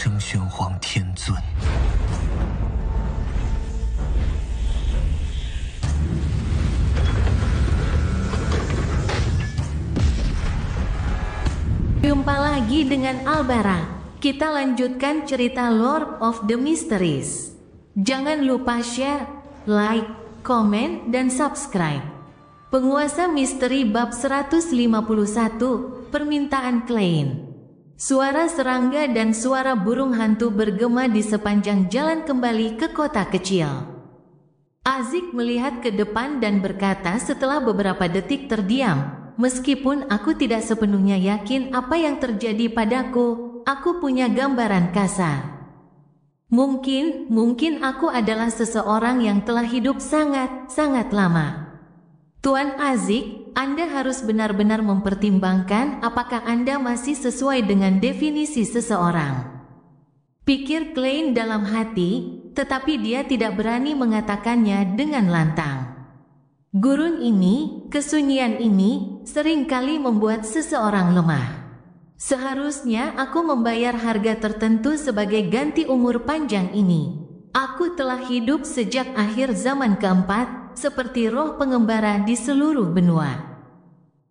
声玄黄天尊。Jumpa lagi dengan Albara. Kita lanjutkan cerita Lord of the Mysteries. Jangan lupa share, like, komen, dan subscribe. Penguasa misteri bab 151, Permintaan Klein. Suara serangga dan suara burung hantu bergema di sepanjang jalan kembali ke kota kecil. Azik melihat ke depan dan berkata setelah beberapa detik terdiam, "Meskipun aku tidak sepenuhnya yakin apa yang terjadi padaku, aku punya gambaran kasar. Mungkin aku adalah seseorang yang telah hidup sangat lama. Tuan Azik, Anda harus benar-benar mempertimbangkan apakah Anda masih sesuai dengan definisi seseorang," pikir Klein dalam hati, tetapi dia tidak berani mengatakannya dengan lantang. Gurun ini, kesunyian ini, seringkali membuat seseorang lemah. Seharusnya aku membayar harga tertentu sebagai ganti umur panjang ini. Aku telah hidup sejak akhir zaman keempat, seperti roh pengembara di seluruh benua.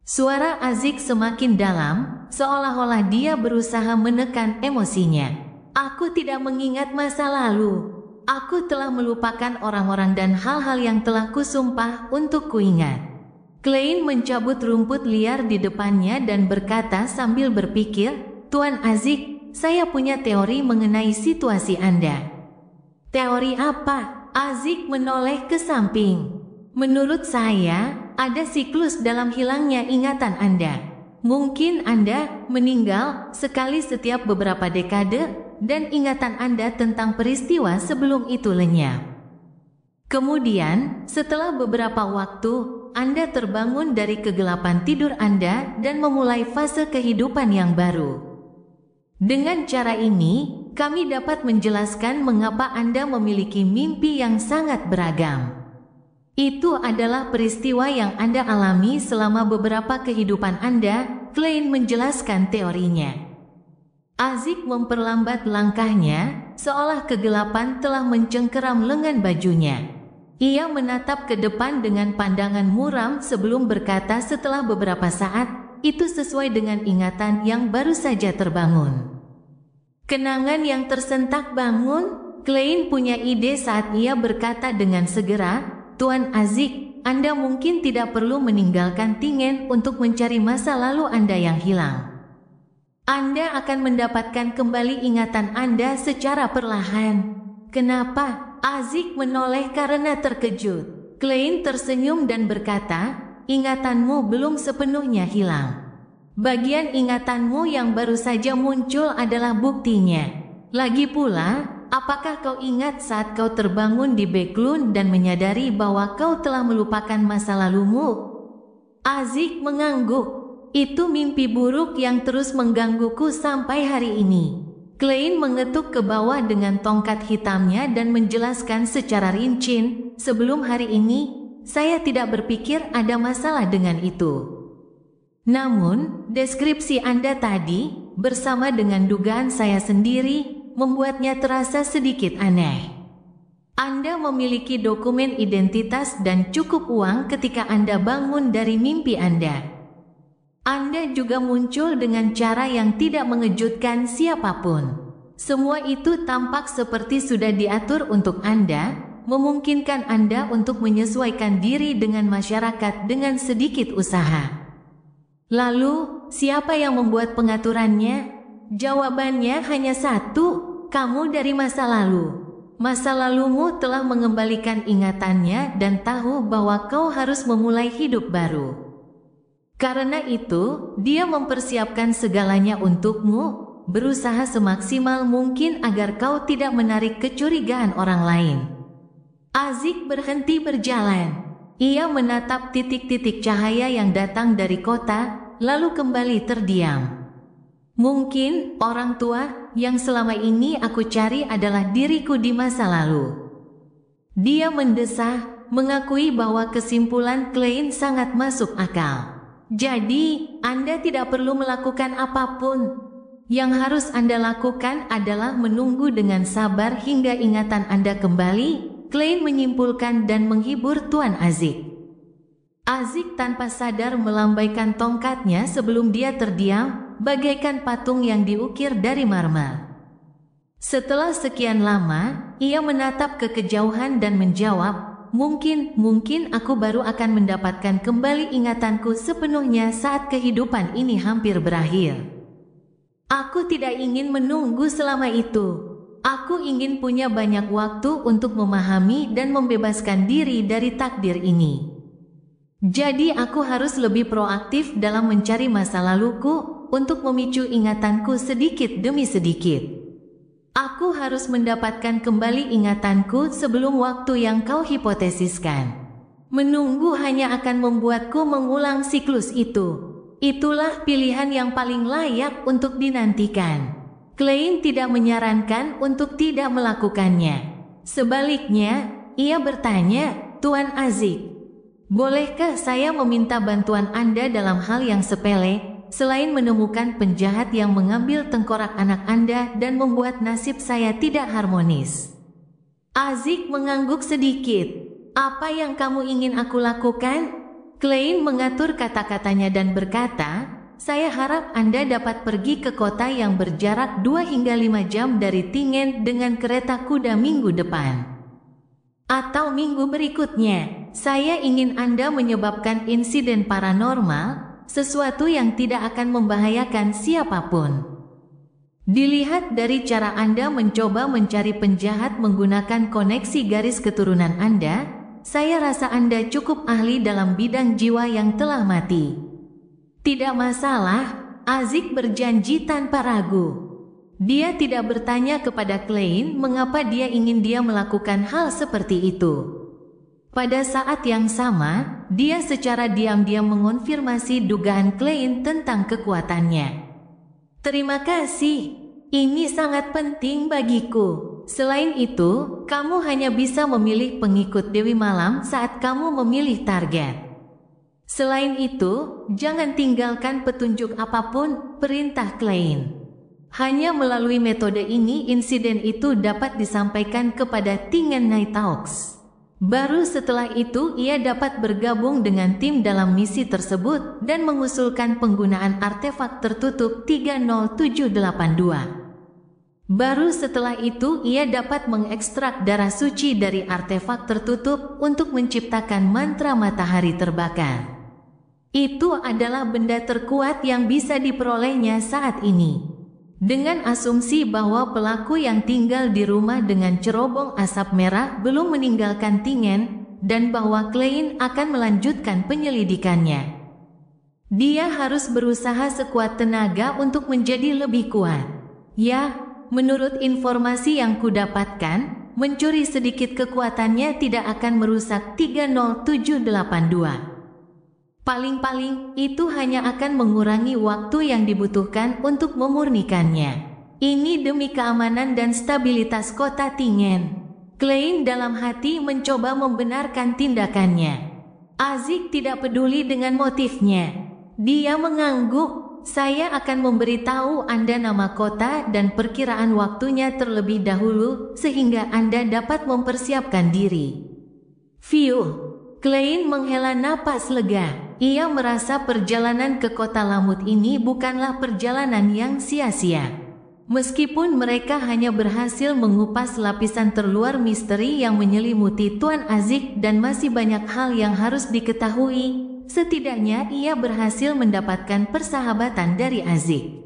Suara Azik semakin dalam, seolah-olah dia berusaha menekan emosinya. Aku tidak mengingat masa lalu. Aku telah melupakan orang-orang dan hal-hal yang telah kusumpah untuk kuingat. Klein mencabut rumput liar di depannya dan berkata sambil berpikir, "Tuan Azik, saya punya teori mengenai situasi Anda." "Teori apa?" Azik menoleh ke samping. "Menurut saya, ada siklus dalam hilangnya ingatan Anda. Mungkin Anda meninggal sekali setiap beberapa dekade, dan ingatan Anda tentang peristiwa sebelum itu lenyap. Kemudian, setelah beberapa waktu, Anda terbangun dari kegelapan tidur Anda dan memulai fase kehidupan yang baru. Dengan cara ini, kami dapat menjelaskan mengapa Anda memiliki mimpi yang sangat beragam. Itu adalah peristiwa yang Anda alami selama beberapa kehidupan Anda," Klein menjelaskan teorinya. Azik memperlambat langkahnya, seolah kegelapan telah mencengkeram lengan bajunya. Ia menatap ke depan dengan pandangan muram sebelum berkata setelah beberapa saat, "Itu sesuai dengan ingatan yang baru saja terbangun." Kenangan yang tersentak bangun? Klein punya ide saat ia berkata dengan segera, "Tuan Azik, Anda mungkin tidak perlu meninggalkan Tingen untuk mencari masa lalu Anda yang hilang. Anda akan mendapatkan kembali ingatan Anda secara perlahan." "Kenapa?" Azik menoleh karena terkejut. Klein tersenyum dan berkata, "Ingatanmu belum sepenuhnya hilang. Bagian ingatanmu yang baru saja muncul adalah buktinya. Lagi pula, apakah kau ingat saat kau terbangun di Beklun dan menyadari bahwa kau telah melupakan masa lalumu?" Azik mengangguk. "Itu mimpi buruk yang terus menggangguku sampai hari ini." Klein mengetuk ke bawah dengan tongkat hitamnya dan menjelaskan secara rinci, "Sebelum hari ini, saya tidak berpikir ada masalah dengan itu. Namun, deskripsi Anda tadi, bersama dengan dugaan saya sendiri, membuatnya terasa sedikit aneh. Anda memiliki dokumen identitas dan cukup uang ketika Anda bangun dari mimpi Anda. Anda juga muncul dengan cara yang tidak mengejutkan siapapun. Semua itu tampak seperti sudah diatur untuk Anda, memungkinkan Anda untuk menyesuaikan diri dengan masyarakat dengan sedikit usaha. Lalu, siapa yang membuat pengaturannya?" Jawabannya hanya satu, kamu dari masa lalu. Masa lalumu telah mengembalikan ingatannya dan tahu bahwa kau harus memulai hidup baru. Karena itu, dia mempersiapkan segalanya untukmu, berusaha semaksimal mungkin agar kau tidak menarik kecurigaan orang lain." Azik berhenti berjalan. Ia menatap titik-titik cahaya yang datang dari kota, lalu kembali terdiam. "Mungkin, orang tua, yang selama ini aku cari adalah diriku di masa lalu." Dia mendesah, mengakui bahwa kesimpulan Klein sangat masuk akal. "Jadi, Anda tidak perlu melakukan apapun." Yang harus Anda lakukan adalah menunggu dengan sabar hingga ingatan Anda kembali, Klein menyimpulkan dan menghibur Tuan Azik. Azik tanpa sadar melambaikan tongkatnya sebelum dia terdiam, bagaikan patung yang diukir dari marmer. Setelah sekian lama, ia menatap ke kejauhan dan menjawab, mungkin aku baru akan mendapatkan kembali ingatanku sepenuhnya saat kehidupan ini hampir berakhir. Aku tidak ingin menunggu selama itu. Aku ingin punya banyak waktu untuk memahami dan membebaskan diri dari takdir ini. Jadi aku harus lebih proaktif dalam mencari masa laluku untuk memicu ingatanku sedikit demi sedikit. Aku harus mendapatkan kembali ingatanku sebelum waktu yang kau hipotesiskan. Menunggu hanya akan membuatku mengulang siklus itu. Itulah pilihan yang paling layak untuk dinantikan. Klein tidak menyarankan untuk tidak melakukannya. Sebaliknya, ia bertanya, Tuan Azik, bolehkah saya meminta bantuan Anda dalam hal yang sepele? Selain menemukan penjahat yang mengambil tengkorak anak Anda dan membuat nasib saya tidak harmonis. Azik mengangguk sedikit. Apa yang kamu ingin aku lakukan? Klein mengatur kata-katanya dan berkata, saya harap Anda dapat pergi ke kota yang berjarak 2 hingga 5 jam dari Tingen dengan kereta kuda minggu depan. Atau minggu berikutnya, saya ingin Anda menyebabkan insiden paranormal, sesuatu yang tidak akan membahayakan siapapun. Dilihat dari cara Anda mencoba mencari penjahat menggunakan koneksi garis keturunan Anda, saya rasa Anda cukup ahli dalam bidang jiwa yang telah mati. Tidak masalah, Azik berjanji tanpa ragu. Dia tidak bertanya kepada Klein mengapa dia ingin dia melakukan hal seperti itu. Pada saat yang sama, dia secara diam-diam mengonfirmasi dugaan Klein tentang kekuatannya. Terima kasih, ini sangat penting bagiku. Selain itu, kamu hanya bisa memilih pengikut Dewi Malam saat kamu memilih target. Selain itu, jangan tinggalkan petunjuk apapun, perintah Klein. Hanya melalui metode ini insiden itu dapat disampaikan kepada Tingen Nighthawks. Baru setelah itu ia dapat bergabung dengan tim dalam misi tersebut dan mengusulkan penggunaan artefak tertutup 30782. Baru setelah itu ia dapat mengekstrak darah suci dari artefak tertutup untuk menciptakan mantra matahari terbakar. Itu adalah benda terkuat yang bisa diperolehnya saat ini. Dengan asumsi bahwa pelaku yang tinggal di rumah dengan cerobong asap merah belum meninggalkan Tingen, dan bahwa Klein akan melanjutkan penyelidikannya. Dia harus berusaha sekuat tenaga untuk menjadi lebih kuat. Ya, menurut informasi yang kudapatkan, mencuri sedikit kekuatannya tidak akan merusak 30782. Paling-paling, itu hanya akan mengurangi waktu yang dibutuhkan untuk memurnikannya. Ini demi keamanan dan stabilitas kota Tingen. Klein dalam hati mencoba membenarkan tindakannya. Azik tidak peduli dengan motifnya. Dia mengangguk, saya akan memberitahu Anda nama kota dan perkiraan waktunya terlebih dahulu, sehingga Anda dapat mempersiapkan diri. Fiuh. Klein menghela napas lega. Ia merasa perjalanan ke kota Lamut ini bukanlah perjalanan yang sia-sia. Meskipun mereka hanya berhasil mengupas lapisan terluar misteri yang menyelimuti Tuan Azik dan masih banyak hal yang harus diketahui, setidaknya ia berhasil mendapatkan persahabatan dari Azik.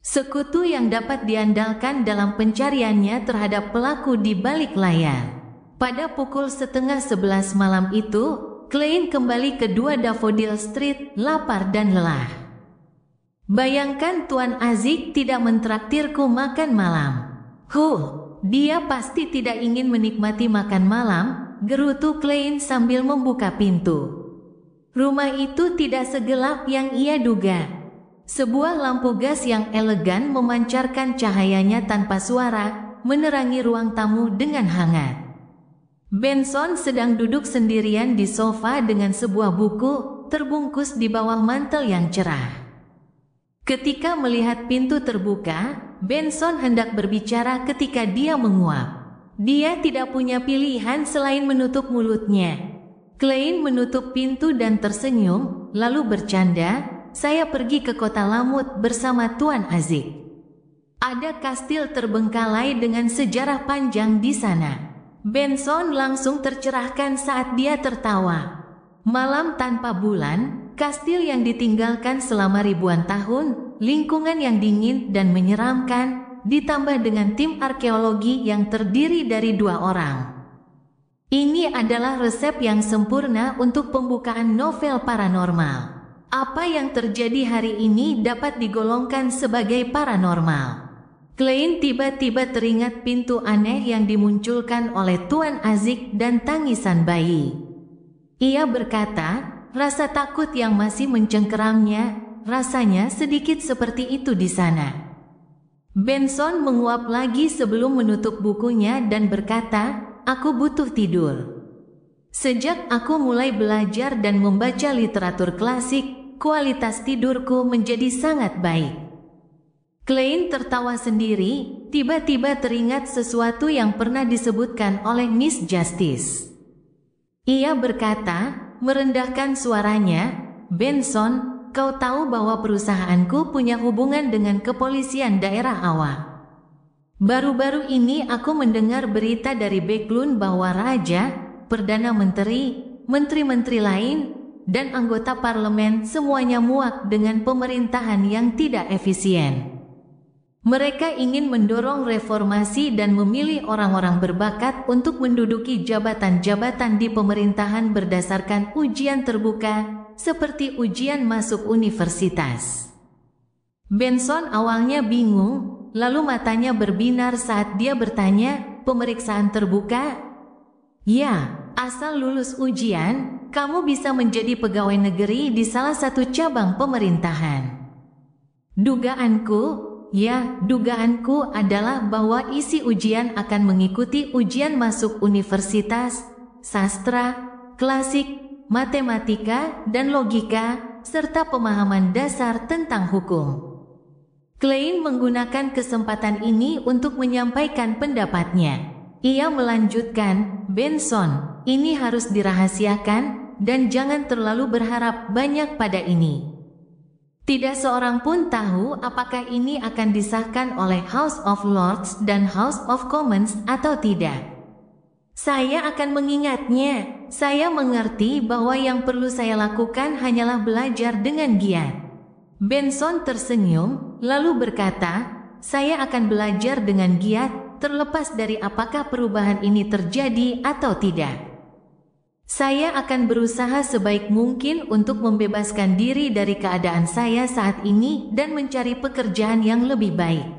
Sekutu yang dapat diandalkan dalam pencariannya terhadap pelaku di balik layar. Pada pukul 10:30 malam itu, Klein kembali ke 2 Daffodil Street, lapar dan lelah. Bayangkan Tuan Azik tidak mentraktirku makan malam. Dia pasti tidak ingin menikmati makan malam, gerutu Klein sambil membuka pintu. Rumah itu tidak segelap yang ia duga. Sebuah lampu gas yang elegan memancarkan cahayanya tanpa suara, menerangi ruang tamu dengan hangat. Benson sedang duduk sendirian di sofa dengan sebuah buku, terbungkus di bawah mantel yang cerah. Ketika melihat pintu terbuka, Benson hendak berbicara ketika dia menguap. Dia tidak punya pilihan selain menutup mulutnya. Klein menutup pintu dan tersenyum, lalu bercanda, "Saya pergi ke kota Lamut bersama Tuan Azik. Ada kastil terbengkalai dengan sejarah panjang di sana." Benson langsung tercerahkan saat dia tertawa. Malam tanpa bulan, kastil yang ditinggalkan selama ribuan tahun, lingkungan yang dingin dan menyeramkan, ditambah dengan tim arkeologi yang terdiri dari 2 orang. Ini adalah resep yang sempurna untuk pembukaan novel paranormal. Apa yang terjadi hari ini dapat digolongkan sebagai paranormal. Klein tiba-tiba teringat pintu aneh yang dimunculkan oleh Tuan Azik dan tangisan bayi. Ia berkata, rasa takut yang masih mencengkeramnya, rasanya sedikit seperti itu di sana. Benson menguap lagi sebelum menutup bukunya dan berkata, "Aku butuh tidur. Sejak aku mulai belajar dan membaca literatur klasik, kualitas tidurku menjadi sangat baik." Klein tertawa sendiri, tiba-tiba teringat sesuatu yang pernah disebutkan oleh Miss Justice. Ia berkata, merendahkan suaranya, "Benson, kau tahu bahwa perusahaanku punya hubungan dengan kepolisian daerah Awa. Baru-baru ini aku mendengar berita dari Beklun bahwa Raja, Perdana Menteri, menteri-menteri lain, dan anggota parlemen semuanya muak dengan pemerintahan yang tidak efisien. Mereka ingin mendorong reformasi dan memilih orang-orang berbakat untuk menduduki jabatan-jabatan di pemerintahan berdasarkan ujian terbuka, seperti ujian masuk universitas." Benson awalnya bingung, lalu matanya berbinar saat dia bertanya, "Pemeriksaan terbuka?" "Ya, asal lulus ujian, kamu bisa menjadi pegawai negeri di salah satu cabang pemerintahan." Dugaanku adalah bahwa isi ujian akan mengikuti ujian masuk universitas, sastra, klasik, matematika, dan logika, serta pemahaman dasar tentang hukum. Klein menggunakan kesempatan ini untuk menyampaikan pendapatnya. Ia melanjutkan, "Benson, ini harus dirahasiakan, dan jangan terlalu berharap banyak pada ini. Tidak seorang pun tahu apakah ini akan disahkan oleh House of Lords dan House of Commons atau tidak. Saya akan mengingatnya. Saya mengerti bahwa yang perlu saya lakukan hanyalah belajar dengan giat." Benson tersenyum, lalu berkata, "Saya akan belajar dengan giat, terlepas dari apakah perubahan ini terjadi atau tidak. Saya akan berusaha sebaik mungkin untuk membebaskan diri dari keadaan saya saat ini dan mencari pekerjaan yang lebih baik."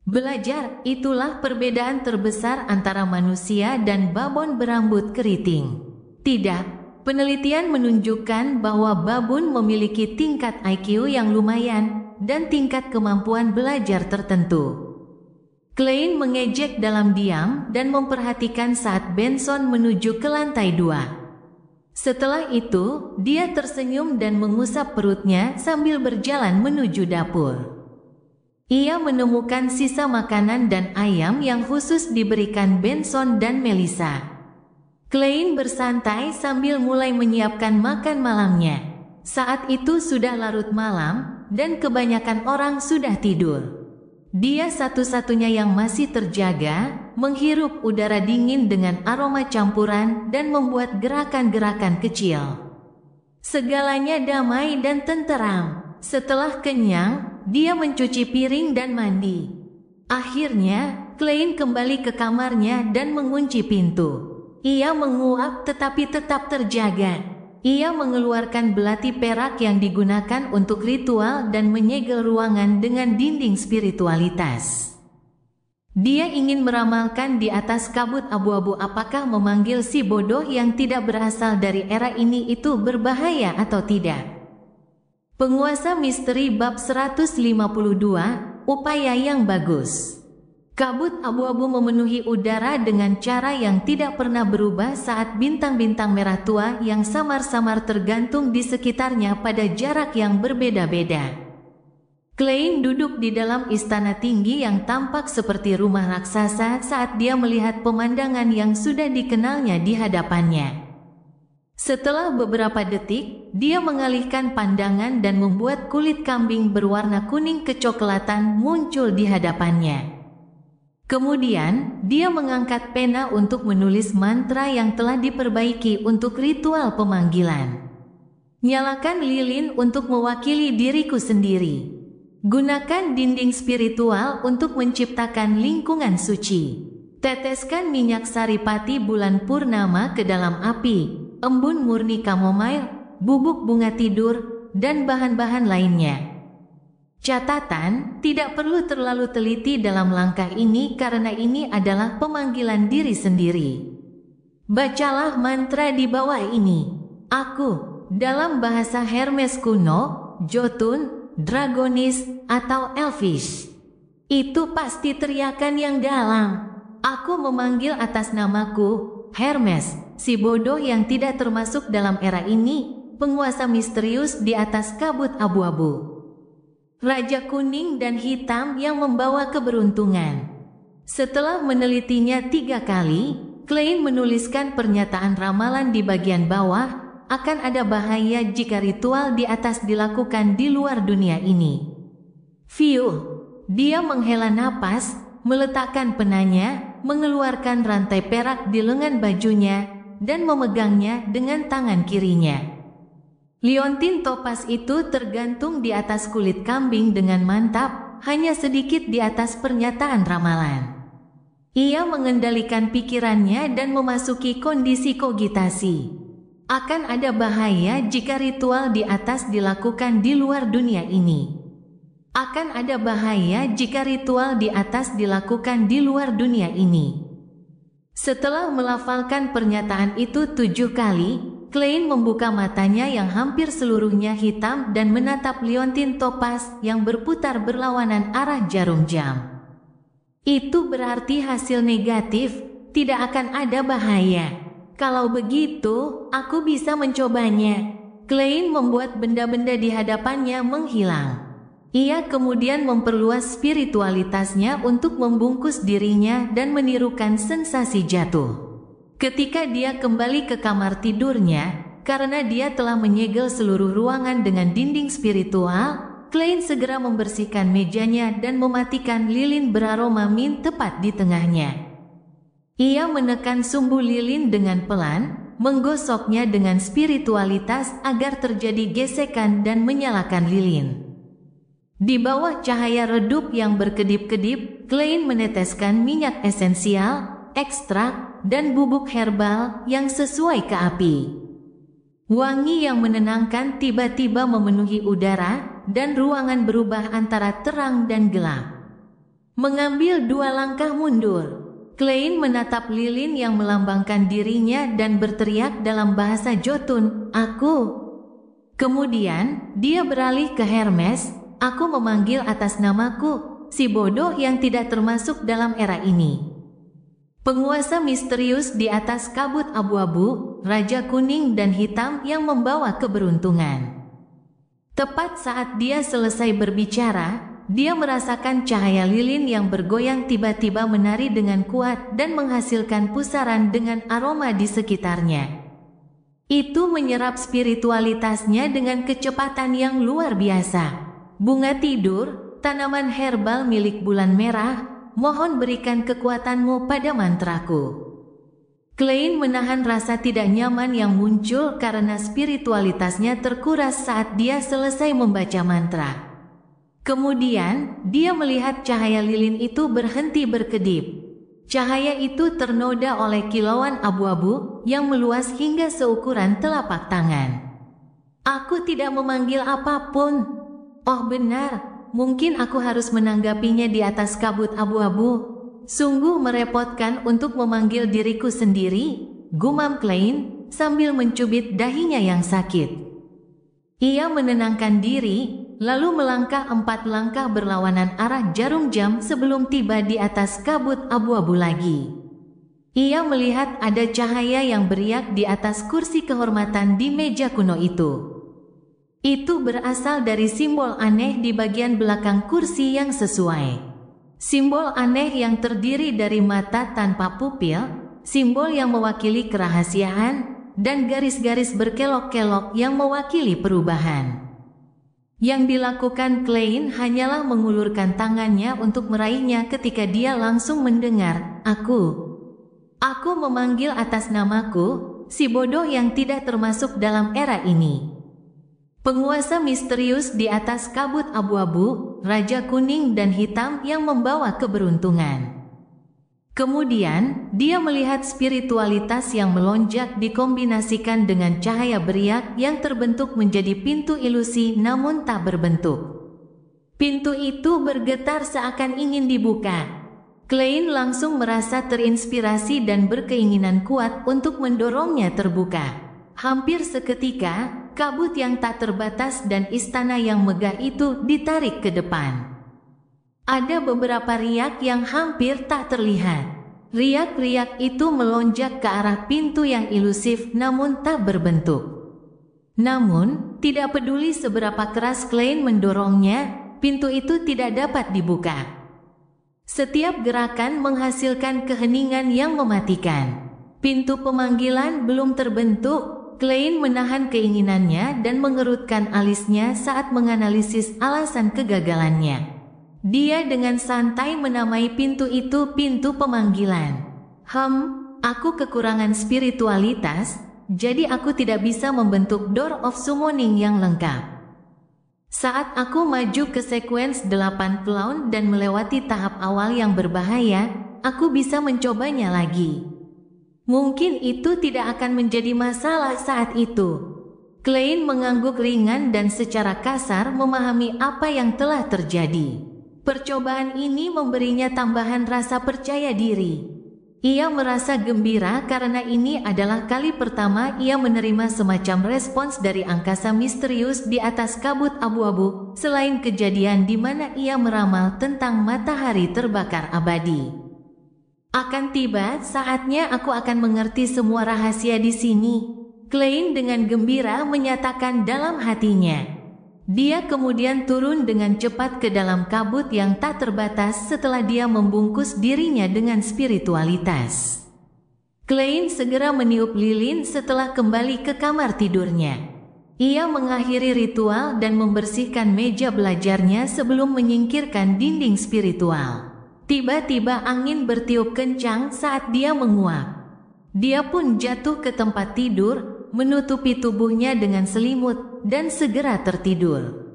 Belajar, itulah perbedaan terbesar antara manusia dan babon berambut keriting. Tidak, penelitian menunjukkan bahwa babon memiliki tingkat IQ yang lumayan dan tingkat kemampuan belajar tertentu. Klein mengejek dalam diam dan memperhatikan saat Benson menuju ke lantai 2. Setelah itu, dia tersenyum dan mengusap perutnya sambil berjalan menuju dapur. Ia menemukan sisa makanan dan ayam yang khusus diberikan Benson dan Melissa. Klein bersantai sambil mulai menyiapkan makan malamnya. Saat itu sudah larut malam, dan kebanyakan orang sudah tidur. Dia satu-satunya yang masih terjaga, menghirup udara dingin dengan aroma campuran dan membuat gerakan-gerakan kecil. Segalanya damai dan tenteram. Setelah kenyang, dia mencuci piring dan mandi. Akhirnya, Klein kembali ke kamarnya dan mengunci pintu. Ia menguap tetapi tetap terjaga. Ia mengeluarkan belati perak yang digunakan untuk ritual dan menyegel ruangan dengan dinding spiritualitas. Dia ingin meramalkan di atas kabut abu-abu apakah memanggil si bodoh yang tidak berasal dari era ini itu berbahaya atau tidak. Penguasa Misteri Bab 152, Upaya yang Bagus. Kabut abu-abu memenuhi udara dengan cara yang tidak pernah berubah saat bintang-bintang merah tua yang samar-samar tergantung di sekitarnya pada jarak yang berbeda-beda. Klein duduk di dalam istana tinggi yang tampak seperti rumah raksasa saat dia melihat pemandangan yang sudah dikenalnya di hadapannya. Setelah beberapa detik, dia mengalihkan pandangan dan membuat kulit kambing berwarna kuning kecoklatan muncul di hadapannya. Kemudian, dia mengangkat pena untuk menulis mantra yang telah diperbaiki untuk ritual pemanggilan. Nyalakan lilin untuk mewakili diriku sendiri. Gunakan dinding spiritual untuk menciptakan lingkungan suci. Teteskan minyak saripati bulan purnama ke dalam api, embun murni kamomail, bubuk bunga tidur, dan bahan-bahan lainnya. Catatan, tidak perlu terlalu teliti dalam langkah ini karena ini adalah pemanggilan diri sendiri. Bacalah mantra di bawah ini. Aku, dalam bahasa Hermes kuno, Jotun, Dragonis, atau Elvish. Itu pasti teriakan yang dalam. Aku memanggil atas namaku, Hermes, si bodoh yang tidak termasuk dalam era ini, penguasa misterius di atas kabut abu-abu. Raja kuning dan hitam yang membawa keberuntungan. Setelah menelitinya 3 kali, Klein menuliskan pernyataan ramalan di bagian bawah, akan ada bahaya jika ritual di atas dilakukan di luar dunia ini. Dia menghela napas, meletakkan penanya, mengeluarkan rantai perak di lengan bajunya, dan memegangnya dengan tangan kirinya. Liontin topas itu tergantung di atas kulit kambing dengan mantap, hanya sedikit di atas pernyataan ramalan. Ia mengendalikan pikirannya dan memasuki kondisi kogitasi. Akan ada bahaya jika ritual di atas dilakukan di luar dunia ini. Akan ada bahaya jika ritual di atas dilakukan di luar dunia ini. Setelah melafalkan pernyataan itu 7 kali, Klein membuka matanya yang hampir seluruhnya hitam dan menatap liontin topas yang berputar berlawanan arah jarum jam. Itu berarti hasil negatif, tidak akan ada bahaya. Kalau begitu, aku bisa mencobanya. Klein membuat benda-benda di hadapannya menghilang. Ia kemudian memperluas spiritualitasnya untuk membungkus dirinya dan menirukan sensasi jatuh. Ketika dia kembali ke kamar tidurnya, karena dia telah menyegel seluruh ruangan dengan dinding spiritual, Klein segera membersihkan mejanya dan mematikan lilin beraroma mint tepat di tengahnya. Ia menekan sumbu lilin dengan pelan, menggosoknya dengan spiritualitas agar terjadi gesekan dan menyalakan lilin. Di bawah cahaya redup yang berkedip-kedip, Klein meneteskan minyak esensial, ekstrak, dan bubuk herbal yang sesuai ke api. Wangi yang menenangkan tiba-tiba memenuhi udara, dan ruangan berubah antara terang dan gelap. Mengambil 2 langkah mundur, Klein menatap lilin yang melambangkan dirinya dan berteriak dalam bahasa Jotun, "Aku." Kemudian, dia beralih ke Hermes, "Aku memanggil atas namaku, si bodoh yang tidak termasuk dalam era ini. Penguasa misterius di atas kabut abu-abu, raja kuning dan hitam yang membawa keberuntungan." Tepat saat dia selesai berbicara, dia merasakan cahaya lilin yang bergoyang tiba-tiba menari dengan kuat dan menghasilkan pusaran dengan aroma di sekitarnya. Itu menyerap spiritualitasnya dengan kecepatan yang luar biasa. "Bunga tidur, tanaman herbal milik bulan merah, mohon berikan kekuatanmu pada mantraku." Klein menahan rasa tidak nyaman yang muncul karena spiritualitasnya terkuras saat dia selesai membaca mantra. Kemudian, dia melihat cahaya lilin itu berhenti berkedip. Cahaya itu ternoda oleh kilauan abu-abu yang meluas hingga seukuran telapak tangan. "Aku tidak memanggil apapun. Oh benar, mungkin aku harus menanggapinya di atas kabut abu-abu. Sungguh merepotkan untuk memanggil diriku sendiri," gumam Klein sambil mencubit dahinya yang sakit. Ia menenangkan diri, lalu melangkah 4 langkah berlawanan arah jarum jam sebelum tiba di atas kabut abu-abu lagi. Ia melihat ada cahaya yang beriak di atas kursi kehormatan di meja kuno itu. Itu berasal dari simbol aneh di bagian belakang kursi yang sesuai. Simbol aneh yang terdiri dari mata tanpa pupil, simbol yang mewakili kerahasiaan, dan garis-garis berkelok-kelok yang mewakili perubahan. Yang dilakukan Klein hanyalah mengulurkan tangannya untuk meraihnya ketika dia langsung mendengar, Aku memanggil atas namaku, si bodoh yang tidak termasuk dalam era ini. Penguasa misterius di atas kabut abu-abu, Raja Kuning dan Hitam yang membawa keberuntungan. Kemudian, dia melihat spiritualitas yang melonjak dikombinasikan dengan cahaya beriak yang terbentuk menjadi pintu ilusi namun tak berbentuk. Pintu itu bergetar seakan ingin dibuka. Klein langsung merasa terinspirasi dan berkeinginan kuat untuk mendorongnya terbuka. Hampir seketika, kabut yang tak terbatas dan istana yang megah itu ditarik ke depan. Ada beberapa riak yang hampir tak terlihat. Riak-riak itu melonjak ke arah pintu yang ilusif namun tak berbentuk. Namun, tidak peduli seberapa keras Klein mendorongnya, pintu itu tidak dapat dibuka. Setiap gerakan menghasilkan keheningan yang mematikan. Pintu pemanggilan belum terbentuk. Klein menahan keinginannya dan mengerutkan alisnya saat menganalisis alasan kegagalannya. Dia dengan santai menamai pintu itu pintu pemanggilan. Aku kekurangan spiritualitas, jadi aku tidak bisa membentuk Door of Summoning yang lengkap. Saat aku maju ke sekuens 8 clown dan melewati tahap awal yang berbahaya, aku bisa mencobanya lagi. Mungkin itu tidak akan menjadi masalah saat itu. Klein mengangguk ringan dan secara kasar memahami apa yang telah terjadi. Percobaan ini memberinya tambahan rasa percaya diri. Ia merasa gembira karena ini adalah kali pertama ia menerima semacam respons dari angkasa misterius di atas kabut abu-abu, selain kejadian di mana ia meramal tentang matahari terbakar abadi. Akan tiba saatnya aku akan mengerti semua rahasia di sini. Klein dengan gembira menyatakan dalam hatinya. Dia kemudian turun dengan cepat ke dalam kabut yang tak terbatas setelah dia membungkus dirinya dengan spiritualitas. Klein segera meniup lilin setelah kembali ke kamar tidurnya. Ia mengakhiri ritual dan membersihkan meja belajarnya sebelum menyingkirkan dinding spiritual. Tiba-tiba angin bertiup kencang saat dia menguap. Dia pun jatuh ke tempat tidur, menutupi tubuhnya dengan selimut, dan segera tertidur.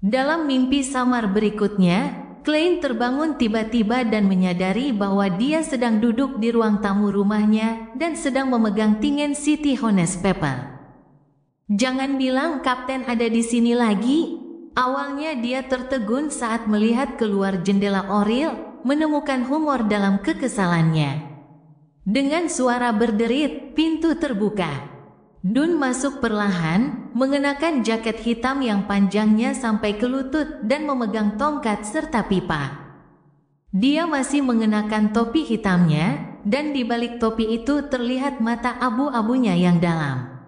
Dalam mimpi samar berikutnya, Klein terbangun tiba-tiba dan menyadari bahwa dia sedang duduk di ruang tamu rumahnya dan sedang memegang tingen City Honest Paper. Jangan bilang Kapten ada di sini lagi. Awalnya dia tertegun saat melihat keluar jendela Oril, menemukan humor dalam kekesalannya. Dengan suara berderit, pintu terbuka. Dun masuk perlahan, mengenakan jaket hitam yang panjangnya sampai ke lutut dan memegang tongkat serta pipa. Dia masih mengenakan topi hitamnya, dan di balik topi itu terlihat mata abu-abunya yang dalam.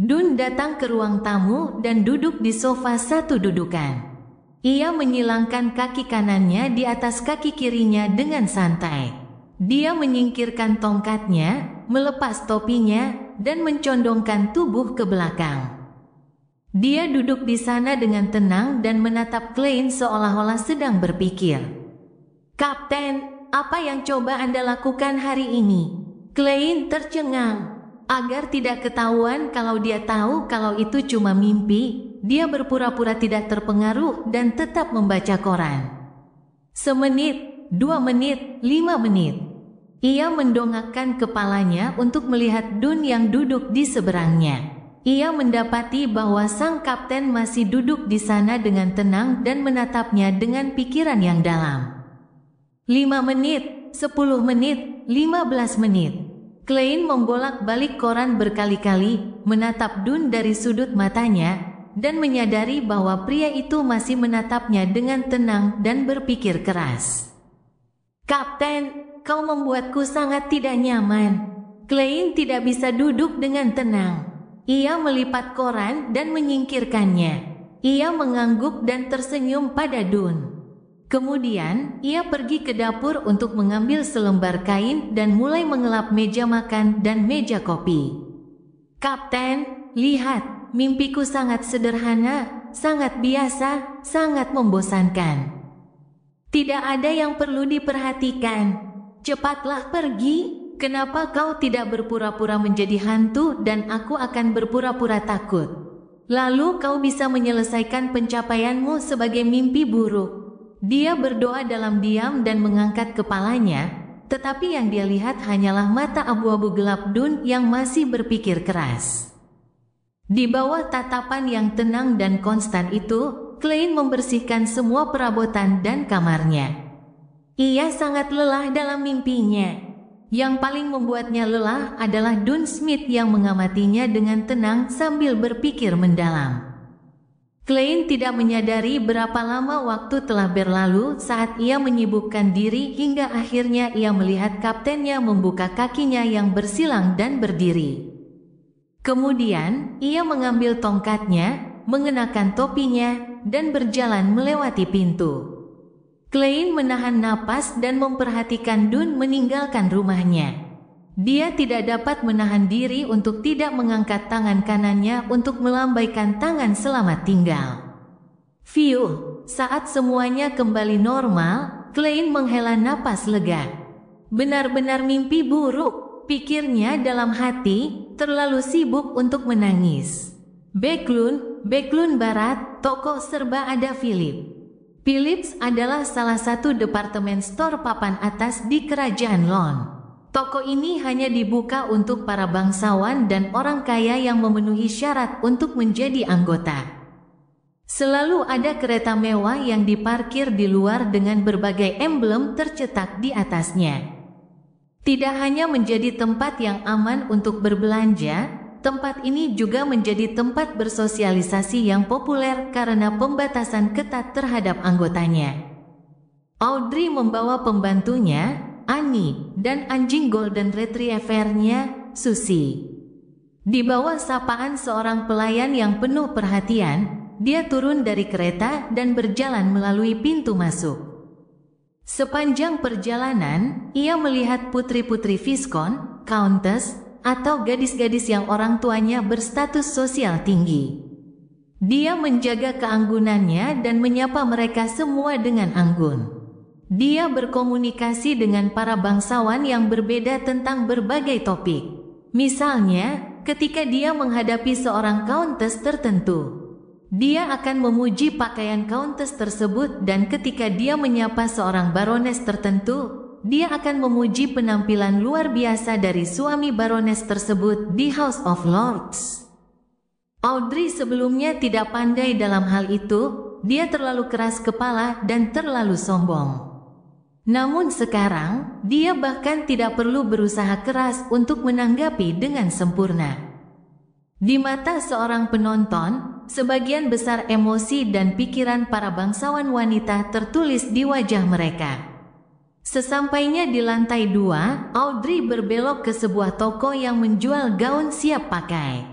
Dun datang ke ruang tamu dan duduk di sofa satu dudukan. Ia menyilangkan kaki kanannya di atas kaki kirinya dengan santai. Dia menyingkirkan tongkatnya, melepas topinya, dan mencondongkan tubuh ke belakang. Dia duduk di sana dengan tenang dan menatap Klein seolah-olah sedang berpikir. Kapten, apa yang coba Anda lakukan hari ini? Klein tercengang. Agar tidak ketahuan kalau dia tahu kalau itu cuma mimpi, dia berpura-pura tidak terpengaruh dan tetap membaca koran. 1 menit, 2 menit, 5 menit. Ia mendongakkan kepalanya untuk melihat Dun yang duduk di seberangnya. Ia mendapati bahwa sang kapten masih duduk di sana dengan tenang dan menatapnya dengan pikiran yang dalam. 5 menit, 10 menit, 15 menit. Klein membolak-balik koran berkali-kali, menatap Dun dari sudut matanya, dan menyadari bahwa pria itu masih menatapnya dengan tenang dan berpikir keras. Kapten, kau membuatku sangat tidak nyaman. Klein tidak bisa duduk dengan tenang. Ia melipat koran dan menyingkirkannya. Ia mengangguk dan tersenyum pada Dun. Kemudian, ia pergi ke dapur untuk mengambil selembar kain dan mulai mengelap meja makan dan meja kopi. "Kapten, lihat, mimpiku sangat sederhana, sangat biasa, sangat membosankan. Tidak ada yang perlu diperhatikan. Cepatlah pergi. Kenapa kau tidak berpura-pura menjadi hantu dan aku akan berpura-pura takut? Lalu kau bisa menyelesaikan pencapaianmu sebagai mimpi buruk." Dia berdoa dalam diam dan mengangkat kepalanya, tetapi yang dia lihat hanyalah mata abu-abu gelap Dun yang masih berpikir keras. Di bawah tatapan yang tenang dan konstan itu, Klein membersihkan semua perabotan dan kamarnya. Ia sangat lelah dalam mimpinya. Yang paling membuatnya lelah adalah Dun Smith yang mengamatinya dengan tenang sambil berpikir mendalam. Klein tidak menyadari berapa lama waktu telah berlalu saat ia menyibukkan diri hingga akhirnya ia melihat kaptennya membuka kakinya yang bersilang dan berdiri. Kemudian, ia mengambil tongkatnya, mengenakan topinya, dan berjalan melewati pintu. Klein menahan napas dan memperhatikan Dun meninggalkan rumahnya. Dia tidak dapat menahan diri untuk tidak mengangkat tangan kanannya untuk melambaikan tangan selamat tinggal. Fiuh, saat semuanya kembali normal, Klein menghela napas lega. Benar-benar mimpi buruk, pikirnya dalam hati, terlalu sibuk untuk menangis. Backlund Barat, toko serba ada Philip. Philips adalah salah satu departemen store papan atas di Kerajaan Lon. Toko ini hanya dibuka untuk para bangsawan dan orang kaya yang memenuhi syarat untuk menjadi anggota. Selalu ada kereta mewah yang diparkir di luar dengan berbagai emblem tercetak di atasnya. Tidak hanya menjadi tempat yang aman untuk berbelanja, tempat ini juga menjadi tempat bersosialisasi yang populer karena pembatasan ketat terhadap anggotanya. Audrey membawa pembantunya, Annie, dan anjing Golden Retriever-nya, Susie. Di bawah sapaan seorang pelayan yang penuh perhatian, dia turun dari kereta dan berjalan melalui pintu masuk. Sepanjang perjalanan, ia melihat putri-putri Viscount, Countess, atau gadis-gadis yang orang tuanya berstatus sosial tinggi. Dia menjaga keanggunannya dan menyapa mereka semua dengan anggun. Dia berkomunikasi dengan para bangsawan yang berbeda tentang berbagai topik. Misalnya, ketika dia menghadapi seorang countess tertentu, dia akan memuji pakaian countess tersebut, dan ketika dia menyapa seorang baroness tertentu, dia akan memuji penampilan luar biasa dari suami baroness tersebut di House of Lords. Audrey sebelumnya tidak pandai dalam hal itu, dia terlalu keras kepala dan terlalu sombong. Namun sekarang, dia bahkan tidak perlu berusaha keras untuk menanggapi dengan sempurna. Di mata seorang penonton, sebagian besar emosi dan pikiran para bangsawan wanita tertulis di wajah mereka. Sesampainya di lantai 2, Audrey berbelok ke sebuah toko yang menjual gaun siap pakai.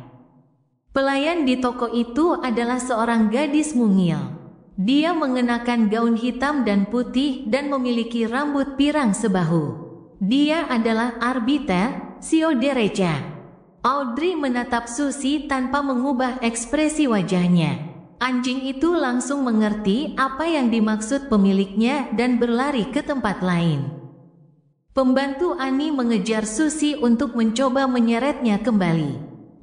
Pelayan di toko itu adalah seorang gadis mungil. Dia mengenakan gaun hitam dan putih dan memiliki rambut pirang sebahu. Dia adalah arbiter, Sio Derecha. Audrey menatap Susie tanpa mengubah ekspresi wajahnya. Anjing itu langsung mengerti apa yang dimaksud pemiliknya dan berlari ke tempat lain. Pembantu Annie mengejar Susie untuk mencoba menyeretnya kembali.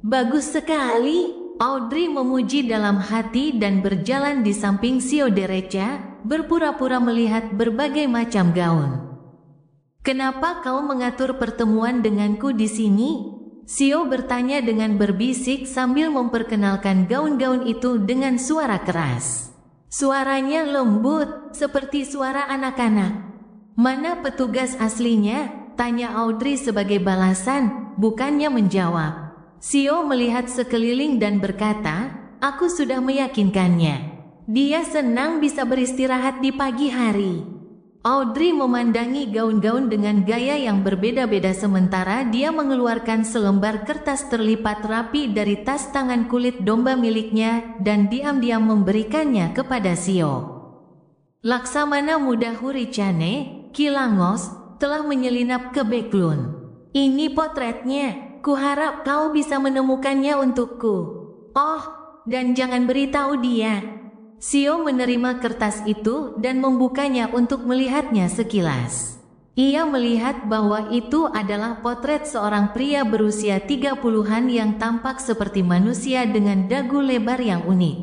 "Bagus sekali," Audrey memuji dalam hati dan berjalan di samping Sio Derecha, berpura-pura melihat berbagai macam gaun. "Kenapa kau mengatur pertemuan denganku di sini?" Sio bertanya dengan berbisik sambil memperkenalkan gaun-gaun itu dengan suara keras. Suaranya lembut, seperti suara anak-anak. "Mana petugas aslinya?" tanya Audrey sebagai balasan, bukannya menjawab. Sio melihat sekeliling dan berkata, "Aku sudah meyakinkannya. Dia senang bisa beristirahat di pagi hari." Audrey memandangi gaun-gaun dengan gaya yang berbeda-beda sementara dia mengeluarkan selembar kertas terlipat rapi dari tas tangan kulit domba miliknya dan diam-diam memberikannya kepada Sio. Laksamana muda Huricane, Kilangos, telah menyelinap ke Beklun. Ini potretnya, kuharap kau bisa menemukannya untukku. Oh, dan jangan beritahu dia. Sio menerima kertas itu dan membukanya untuk melihatnya sekilas. Ia melihat bahwa itu adalah potret seorang pria berusia 30-an yang tampak seperti manusia dengan dagu lebar yang unik.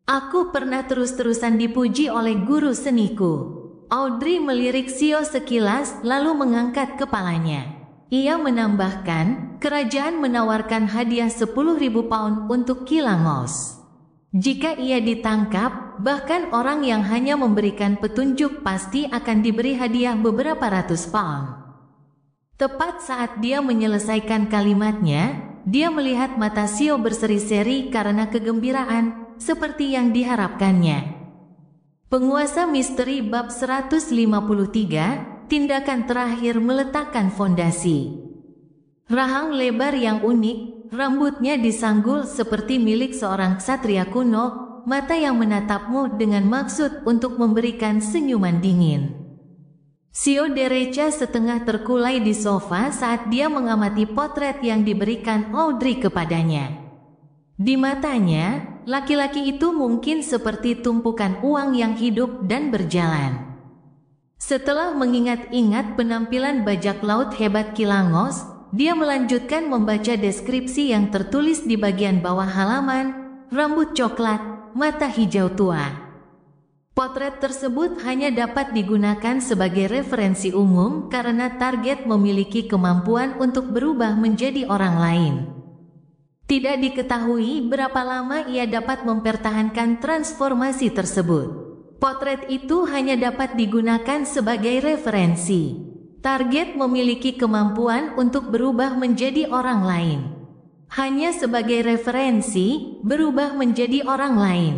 Aku pernah terus-terusan dipuji oleh guru seniku. Audrey melirik Sio sekilas lalu mengangkat kepalanya. Ia menambahkan, kerajaan menawarkan hadiah 10.000 pound untuk Kilangos. Jika ia ditangkap, bahkan orang yang hanya memberikan petunjuk pasti akan diberi hadiah beberapa ratus pound. Tepat saat dia menyelesaikan kalimatnya, dia melihat mata Sio berseri-seri karena kegembiraan, seperti yang diharapkannya. Penguasa misteri bab 153, tindakan terakhir meletakkan fondasi. Rahang lebar yang unik, rambutnya disanggul seperti milik seorang ksatria kuno, mata yang menatapmu dengan maksud untuk memberikan senyuman dingin. Sio Derecha setengah terkulai di sofa saat dia mengamati potret yang diberikan Audrey kepadanya. Di matanya, laki-laki itu mungkin seperti tumpukan uang yang hidup dan berjalan. Setelah mengingat-ingat penampilan bajak laut hebat Kilangos, dia melanjutkan membaca deskripsi yang tertulis di bagian bawah halaman, rambut coklat, mata hijau tua. Potret tersebut hanya dapat digunakan sebagai referensi umum karena target memiliki kemampuan untuk berubah menjadi orang lain. Tidak diketahui berapa lama ia dapat mempertahankan transformasi tersebut. Potret itu hanya dapat digunakan sebagai referensi. Target memiliki kemampuan untuk berubah menjadi orang lain. Hanya sebagai referensi, berubah menjadi orang lain.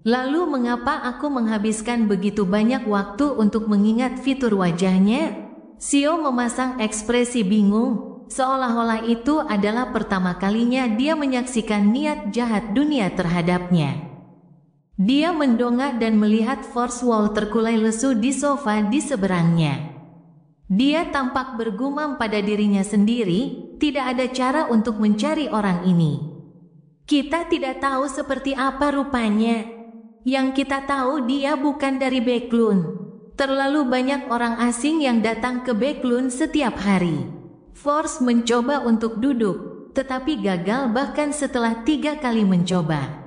Lalu mengapa aku menghabiskan begitu banyak waktu untuk mengingat fitur wajahnya? Sio memasang ekspresi bingung, seolah-olah itu adalah pertama kalinya dia menyaksikan niat jahat dunia terhadapnya. Dia mendongak dan melihat Force Wall terkulai lesu di sofa di seberangnya. Dia tampak bergumam pada dirinya sendiri, tidak ada cara untuk mencari orang ini. Kita tidak tahu seperti apa rupanya. Yang kita tahu dia bukan dari Beklun. Terlalu banyak orang asing yang datang ke Beklun setiap hari. Force mencoba untuk duduk, tetapi gagal bahkan setelah 3 kali mencoba.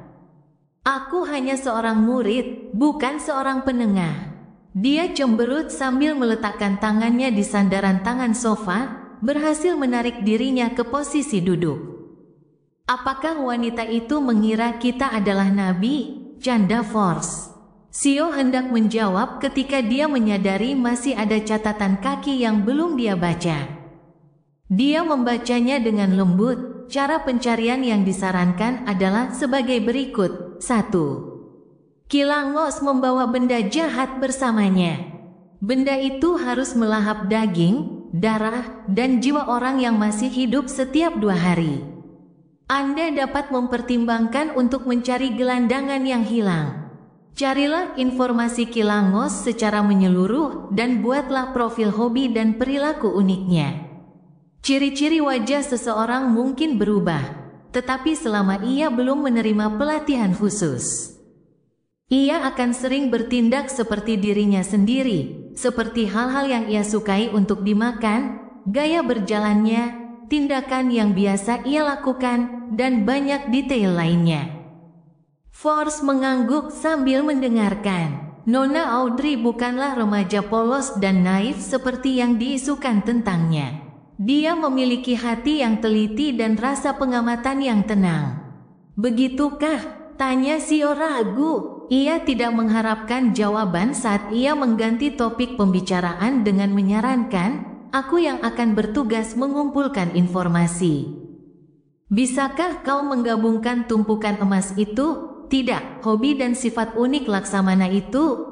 Aku hanya seorang murid, bukan seorang penengah. Dia cemberut sambil meletakkan tangannya di sandaran tangan sofa, berhasil menarik dirinya ke posisi duduk. Apakah wanita itu mengira kita adalah nabi? Canda Force. Sio hendak menjawab ketika dia menyadari masih ada catatan kaki yang belum dia baca. Dia membacanya dengan lembut. Cara pencarian yang disarankan adalah sebagai berikut. 1. Kilangos membawa benda jahat bersamanya. Benda itu harus melahap daging, darah, dan jiwa orang yang masih hidup setiap 2 hari. Anda dapat mempertimbangkan untuk mencari gelandangan yang hilang. Carilah informasi Kilangos secara menyeluruh dan buatlah profil hobi dan perilaku uniknya. Ciri-ciri wajah seseorang mungkin berubah, tetapi selama ia belum menerima pelatihan khusus, ia akan sering bertindak seperti dirinya sendiri, seperti hal-hal yang ia sukai untuk dimakan, gaya berjalannya, tindakan yang biasa ia lakukan, dan banyak detail lainnya. Force mengangguk sambil mendengarkan. Nona Audrey bukanlah remaja polos dan naif seperti yang diisukan tentangnya. Dia memiliki hati yang teliti dan rasa pengamatan yang tenang. Begitukah? Tanya Sio ragu. Ia tidak mengharapkan jawaban saat ia mengganti topik pembicaraan dengan menyarankan, aku yang akan bertugas mengumpulkan informasi. Bisakah kau menggabungkan tumpukan emas itu? Tidak, hobi dan sifat unik Laksamana itu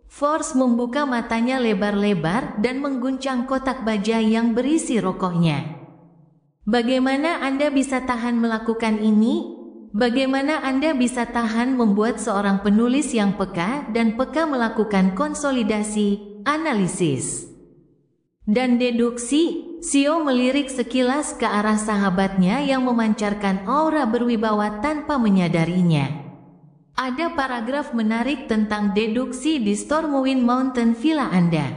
Force membuka matanya lebar-lebar dan mengguncang kotak baja yang berisi rokoknya. Bagaimana Anda bisa tahan melakukan ini? Bagaimana Anda bisa tahan membuat seorang penulis yang peka dan peka melakukan konsolidasi, analisis, dan deduksi? Sio melirik sekilas ke arah sahabatnya yang memancarkan aura berwibawa tanpa menyadarinya. Ada paragraf menarik tentang deduksi di Stormwind Mountain Villa Anda.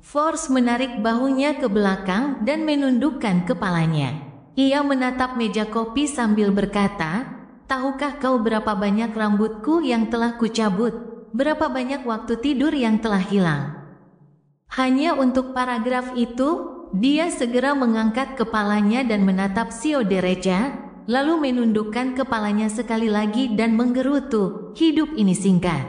Force menarik bahunya ke belakang dan menundukkan kepalanya. Ia menatap meja kopi sambil berkata, "Tahukah kau berapa banyak rambutku yang telah kucabut? Berapa banyak waktu tidur yang telah hilang?" Hanya untuk paragraf itu, dia segera mengangkat kepalanya dan menatap Sio Derecha, lalu menundukkan kepalanya sekali lagi dan menggerutu, "Hidup ini singkat.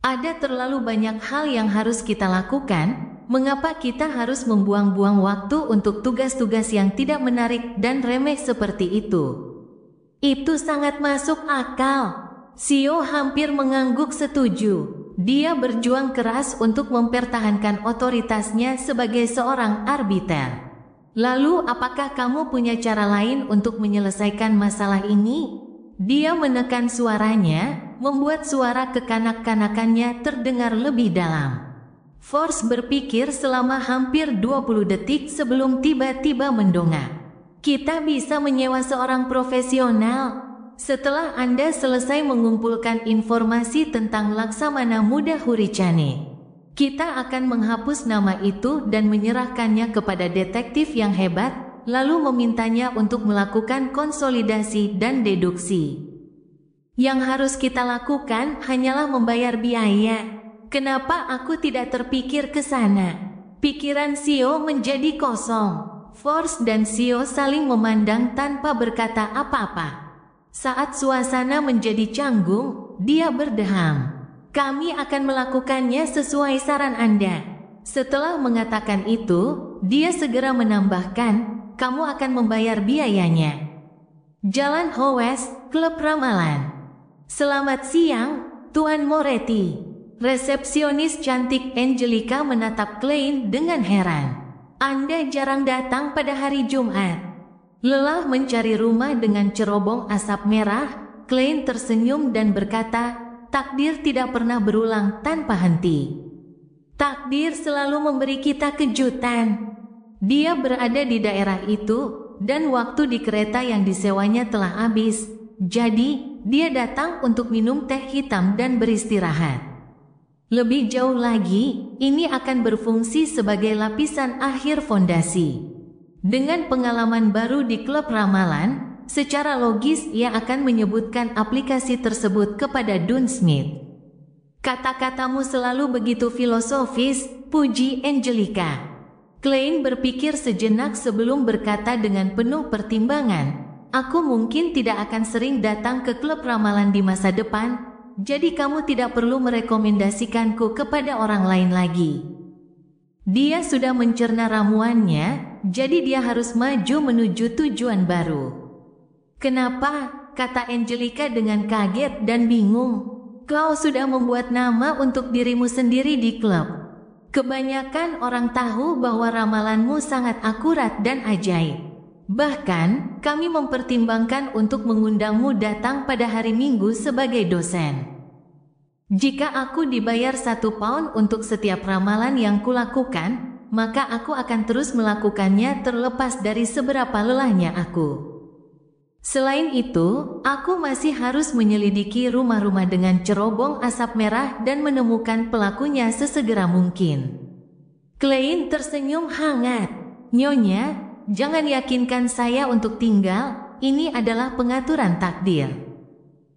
Ada terlalu banyak hal yang harus kita lakukan. Mengapa kita harus membuang-buang waktu untuk tugas-tugas yang tidak menarik dan remeh seperti itu?" Itu sangat masuk akal. Sio hampir mengangguk setuju. Dia berjuang keras untuk mempertahankan otoritasnya sebagai seorang arbiter. "Lalu apakah kamu punya cara lain untuk menyelesaikan masalah ini?" Dia menekan suaranya, membuat suara kekanak-kanakannya terdengar lebih dalam. Force berpikir selama hampir 20 detik sebelum tiba-tiba mendongak. "Kita bisa menyewa seorang profesional. Setelah Anda selesai mengumpulkan informasi tentang Laksamana Muda Huricane, kita akan menghapus nama itu dan menyerahkannya kepada detektif yang hebat, lalu memintanya untuk melakukan konsolidasi dan deduksi. Yang harus kita lakukan hanyalah membayar biaya. Kenapa aku tidak terpikir ke sana?" Pikiran Sio menjadi kosong. Force dan Sio saling memandang tanpa berkata apa-apa. Saat suasana menjadi canggung, dia berdeham. "Kami akan melakukannya sesuai saran Anda." Setelah mengatakan itu, dia segera menambahkan, "Kamu akan membayar biayanya." Jalan Howes, Klub Ramalan. "Selamat siang, Tuan Moretti." Resepsionis cantik Angelica menatap Klein dengan heran. "Anda jarang datang pada hari Jumat." Lelah mencari rumah dengan cerobong asap merah, Klein tersenyum dan berkata, "Takdir tidak pernah berulang tanpa henti. Takdir selalu memberi kita kejutan." Dia berada di daerah itu, dan waktu di kereta yang disewanya telah habis. Jadi, dia datang untuk minum teh hitam dan beristirahat. Lebih jauh lagi, ini akan berfungsi sebagai lapisan akhir fondasi. Dengan pengalaman baru di klub ramalan, secara logis ia akan menyebutkan aplikasi tersebut kepada Dunsmith. "Kata-katamu selalu begitu filosofis," puji Angelica. Klein berpikir sejenak sebelum berkata dengan penuh pertimbangan, "Aku mungkin tidak akan sering datang ke klub ramalan di masa depan, jadi kamu tidak perlu merekomendasikanku kepada orang lain lagi." Dia sudah mencerna ramuannya, jadi dia harus maju menuju tujuan baru. "Kenapa?" kata Angelica dengan kaget dan bingung. "Kau sudah membuat nama untuk dirimu sendiri di klub. Kebanyakan orang tahu bahwa ramalanmu sangat akurat dan ajaib. Bahkan, kami mempertimbangkan untuk mengundangmu datang pada hari Minggu sebagai dosen. Jika aku dibayar 1 pound untuk setiap ramalan yang kulakukan, maka aku akan terus melakukannya terlepas dari seberapa lelahnya aku. Selain itu, aku masih harus menyelidiki rumah-rumah dengan cerobong asap merah dan menemukan pelakunya sesegera mungkin." Klein tersenyum hangat. "Nyonya, jangan yakinkan saya untuk tinggal, ini adalah pengaturan takdir.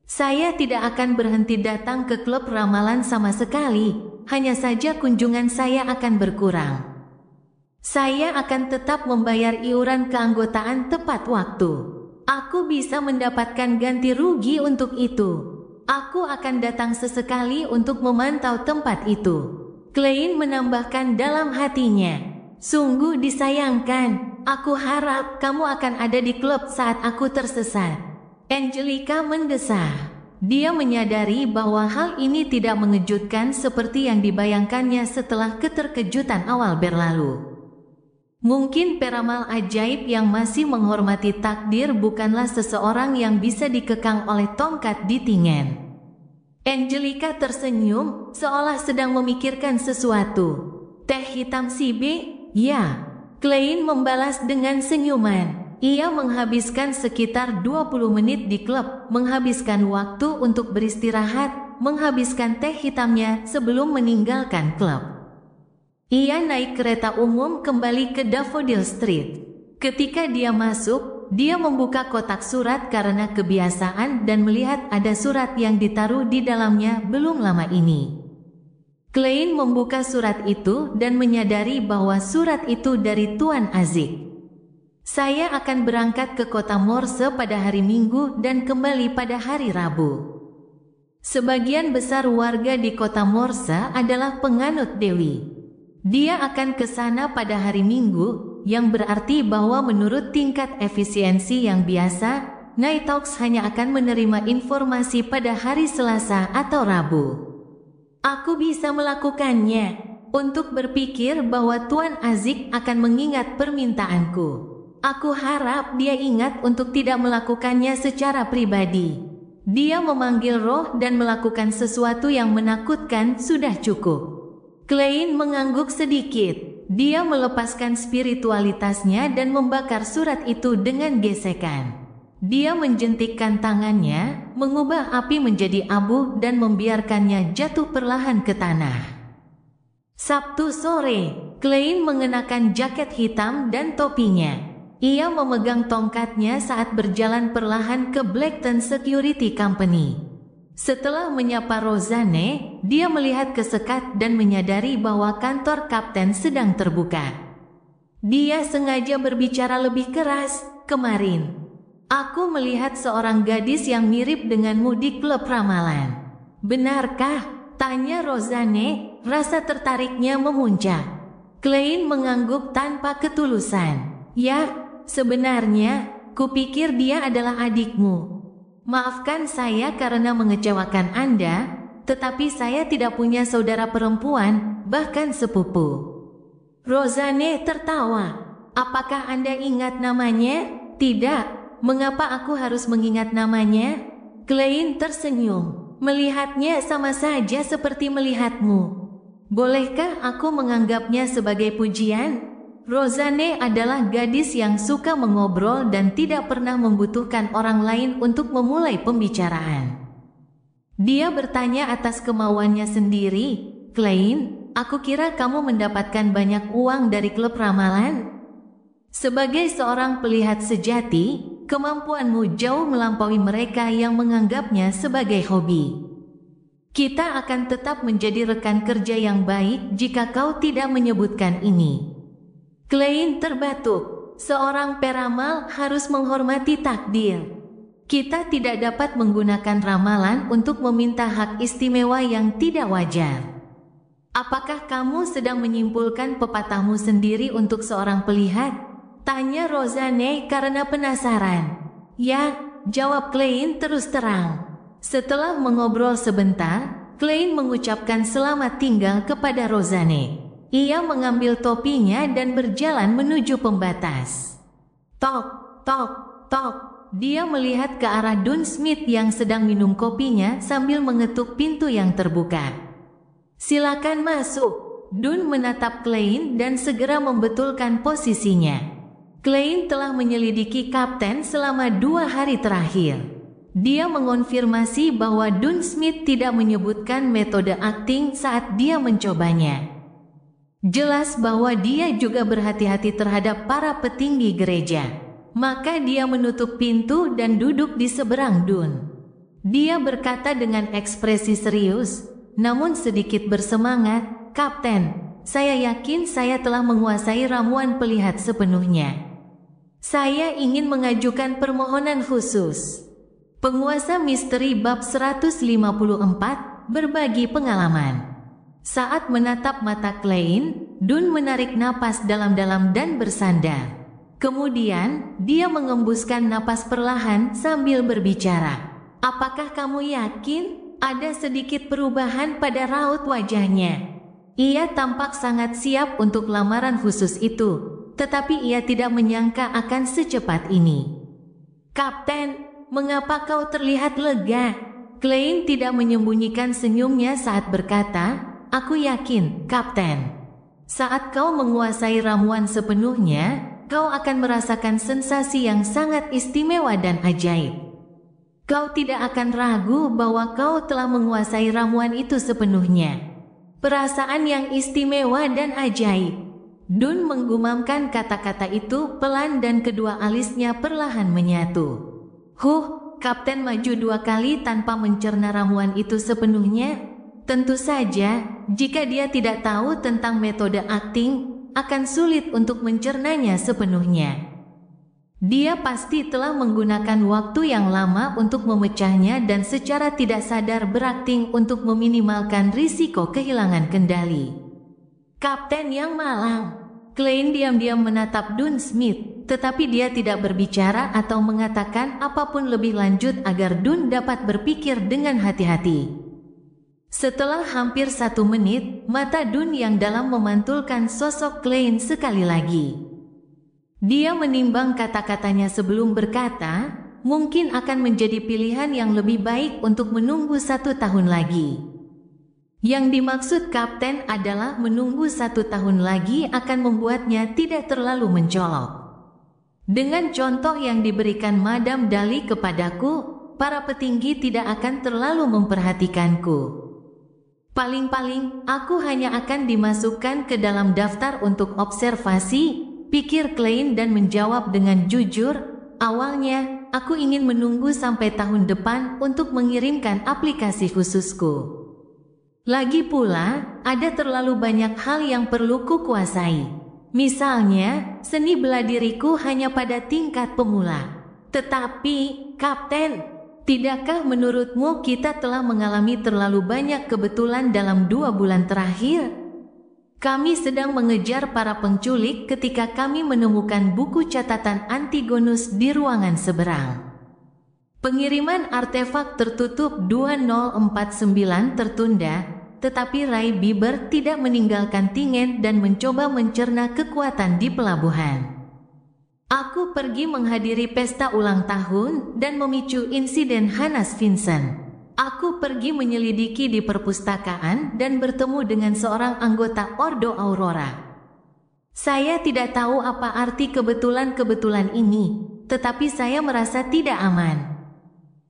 Saya tidak akan berhenti datang ke klub ramalan sama sekali, hanya saja kunjungan saya akan berkurang. Saya akan tetap membayar iuran keanggotaan tepat waktu. Aku bisa mendapatkan ganti rugi untuk itu. Aku akan datang sesekali untuk memantau tempat itu." Klein menambahkan dalam hatinya, "Sungguh disayangkan, aku harap kamu akan ada di klub saat aku tersesat." Angelica mendesah. dia menyadari bahwa hal ini tidak mengejutkan seperti yang dibayangkannya setelah keterkejutan awal berlalu. Mungkin peramal ajaib yang masih menghormati takdir bukanlah seseorang yang bisa dikekang oleh tongkat di tingen. Angelica tersenyum, seolah sedang memikirkan sesuatu. Teh hitam si B? Ya. Klein membalas dengan senyuman. Ia menghabiskan sekitar 20 menit di klub, menghabiskan waktu untuk beristirahat, menghabiskan teh hitamnya sebelum meninggalkan klub. Ia naik kereta umum kembali ke Daffodil Street. Ketika dia masuk, dia membuka kotak surat karena kebiasaan dan melihat ada surat yang ditaruh di dalamnya belum lama ini. Klein membuka surat itu dan menyadari bahwa surat itu dari Tuan Azik. Saya akan berangkat ke kota Morse pada hari Minggu dan kembali pada hari Rabu. Sebagian besar warga di kota Morse adalah penganut Dewi. Dia akan ke sana pada hari Minggu, yang berarti bahwa menurut tingkat efisiensi yang biasa, Nighthawks hanya akan menerima informasi pada hari Selasa atau Rabu. Aku bisa melakukannya, untuk berpikir bahwa Tuan Azik akan mengingat permintaanku. Aku harap dia ingat untuk tidak melakukannya secara pribadi. Dia memanggil roh dan melakukan sesuatu yang menakutkan sudah cukup. Klein mengangguk sedikit. Dia melepaskan spiritualitasnya dan membakar surat itu dengan gesekan. Dia menjentikkan tangannya, mengubah api menjadi abu dan membiarkannya jatuh perlahan ke tanah. Sabtu sore, Klein mengenakan jaket hitam dan topinya. Ia memegang tongkatnya saat berjalan perlahan ke Blackton Security Company. Setelah menyapa Rosanne, dia melihat ke sekat dan menyadari bahwa kantor kapten sedang terbuka. Dia sengaja berbicara lebih keras, kemarin. Aku melihat seorang gadis yang mirip denganmu di klub ramalan. Benarkah? Tanya Rosanne, rasa tertariknya memuncak. Klein mengangguk tanpa ketulusan. Ya, sebenarnya, kupikir dia adalah adikmu. Maafkan saya karena mengecewakan Anda, tetapi saya tidak punya saudara perempuan, bahkan sepupu. Rosanne tertawa. Apakah Anda ingat namanya? Tidak. Mengapa aku harus mengingat namanya? Klein tersenyum. Melihatnya sama saja seperti melihatmu. Bolehkah aku menganggapnya sebagai pujian? Rosanne adalah gadis yang suka mengobrol dan tidak pernah membutuhkan orang lain untuk memulai pembicaraan. Dia bertanya atas kemauannya sendiri. Klein, aku kira kamu mendapatkan banyak uang dari klub ramalan? Sebagai seorang pelihat sejati, kemampuanmu jauh melampaui mereka yang menganggapnya sebagai hobi. Kita akan tetap menjadi rekan kerja yang baik jika kau tidak menyebutkan ini. Klein terbatuk. Seorang peramal harus menghormati takdir. Kita tidak dapat menggunakan ramalan untuk meminta hak istimewa yang tidak wajar. Apakah kamu sedang menyimpulkan pepatahmu sendiri untuk seorang pelihat? Tanya Rosanne karena penasaran. Ya, jawab Klein terus terang. Setelah mengobrol sebentar, Klein mengucapkan selamat tinggal kepada Rosanne. Ia mengambil topinya dan berjalan menuju pembatas. Tok, tok, tok. Dia melihat ke arah Dun Smith yang sedang minum kopinya sambil mengetuk pintu yang terbuka. Silakan masuk. Dun menatap Klein dan segera membetulkan posisinya. Klein telah menyelidiki kapten selama 2 hari terakhir. Dia mengonfirmasi bahwa Dun Smith tidak menyebutkan metode akting saat dia mencobanya. Jelas bahwa dia juga berhati-hati terhadap para petinggi gereja. Maka dia menutup pintu dan duduk di seberang Dun. Dia berkata dengan ekspresi serius, namun sedikit bersemangat, Kapten, saya yakin saya telah menguasai ramuan pelihat sepenuhnya. Saya ingin mengajukan permohonan khusus. Penguasa misteri bab 154 berbagi pengalaman. Saat menatap mata Klein, Dun menarik napas dalam-dalam dan bersandar. Kemudian, dia mengembuskan napas perlahan sambil berbicara. Apakah kamu yakin ada sedikit perubahan pada raut wajahnya? Ia tampak sangat siap untuk lamaran khusus itu, tetapi ia tidak menyangka akan secepat ini. Kapten, mengapa kau terlihat lega? Klein tidak menyembunyikan senyumnya saat berkata, aku yakin, Kapten. Saat kau menguasai ramuan sepenuhnya, kau akan merasakan sensasi yang sangat istimewa dan ajaib. Kau tidak akan ragu bahwa kau telah menguasai ramuan itu sepenuhnya. Perasaan yang istimewa dan ajaib. Dun menggumamkan kata-kata itu pelan dan kedua alisnya perlahan menyatu. Kapten maju 2 kali tanpa mencerna ramuan itu sepenuhnya. Tentu saja, jika dia tidak tahu tentang metode akting, akan sulit untuk mencernanya sepenuhnya. Dia pasti telah menggunakan waktu yang lama untuk memecahnya dan secara tidak sadar berakting untuk meminimalkan risiko kehilangan kendali. Kapten yang malang. Klein diam-diam menatap Dun Smith, tetapi dia tidak berbicara atau mengatakan apapun lebih lanjut agar Dun dapat berpikir dengan hati-hati. Setelah hampir 1 menit, mata Dun yang dalam memantulkan sosok Klein sekali lagi. Dia menimbang kata-katanya sebelum berkata, mungkin akan menjadi pilihan yang lebih baik untuk menunggu 1 tahun lagi. Yang dimaksud Kapten adalah menunggu 1 tahun lagi akan membuatnya tidak terlalu mencolok. Dengan contoh yang diberikan Madam Dali kepadaku, para petinggi tidak akan terlalu memperhatikanku. Paling-paling, aku hanya akan dimasukkan ke dalam daftar untuk observasi, pikir Klein dan menjawab dengan jujur, awalnya, aku ingin menunggu sampai tahun depan untuk mengirimkan aplikasi khususku. Lagi pula, ada terlalu banyak hal yang perlu kukuasai. Misalnya, seni bela diriku hanya pada tingkat pemula. Tetapi, Kapten, tidakkah menurutmu kita telah mengalami terlalu banyak kebetulan dalam 2 bulan terakhir? Kami sedang mengejar para penculik ketika kami menemukan buku catatan Antigonus di ruangan seberang. Pengiriman artefak tertutup 2049 tertunda, tetapi Ray Bieber tidak meninggalkan Tingen dan mencoba mencerna kekuatan di pelabuhan. Aku pergi menghadiri pesta ulang tahun dan memicu insiden Hannes Vincent. Aku pergi menyelidiki di perpustakaan dan bertemu dengan seorang anggota Ordo Aurora. Saya tidak tahu apa arti kebetulan-kebetulan ini, tetapi saya merasa tidak aman.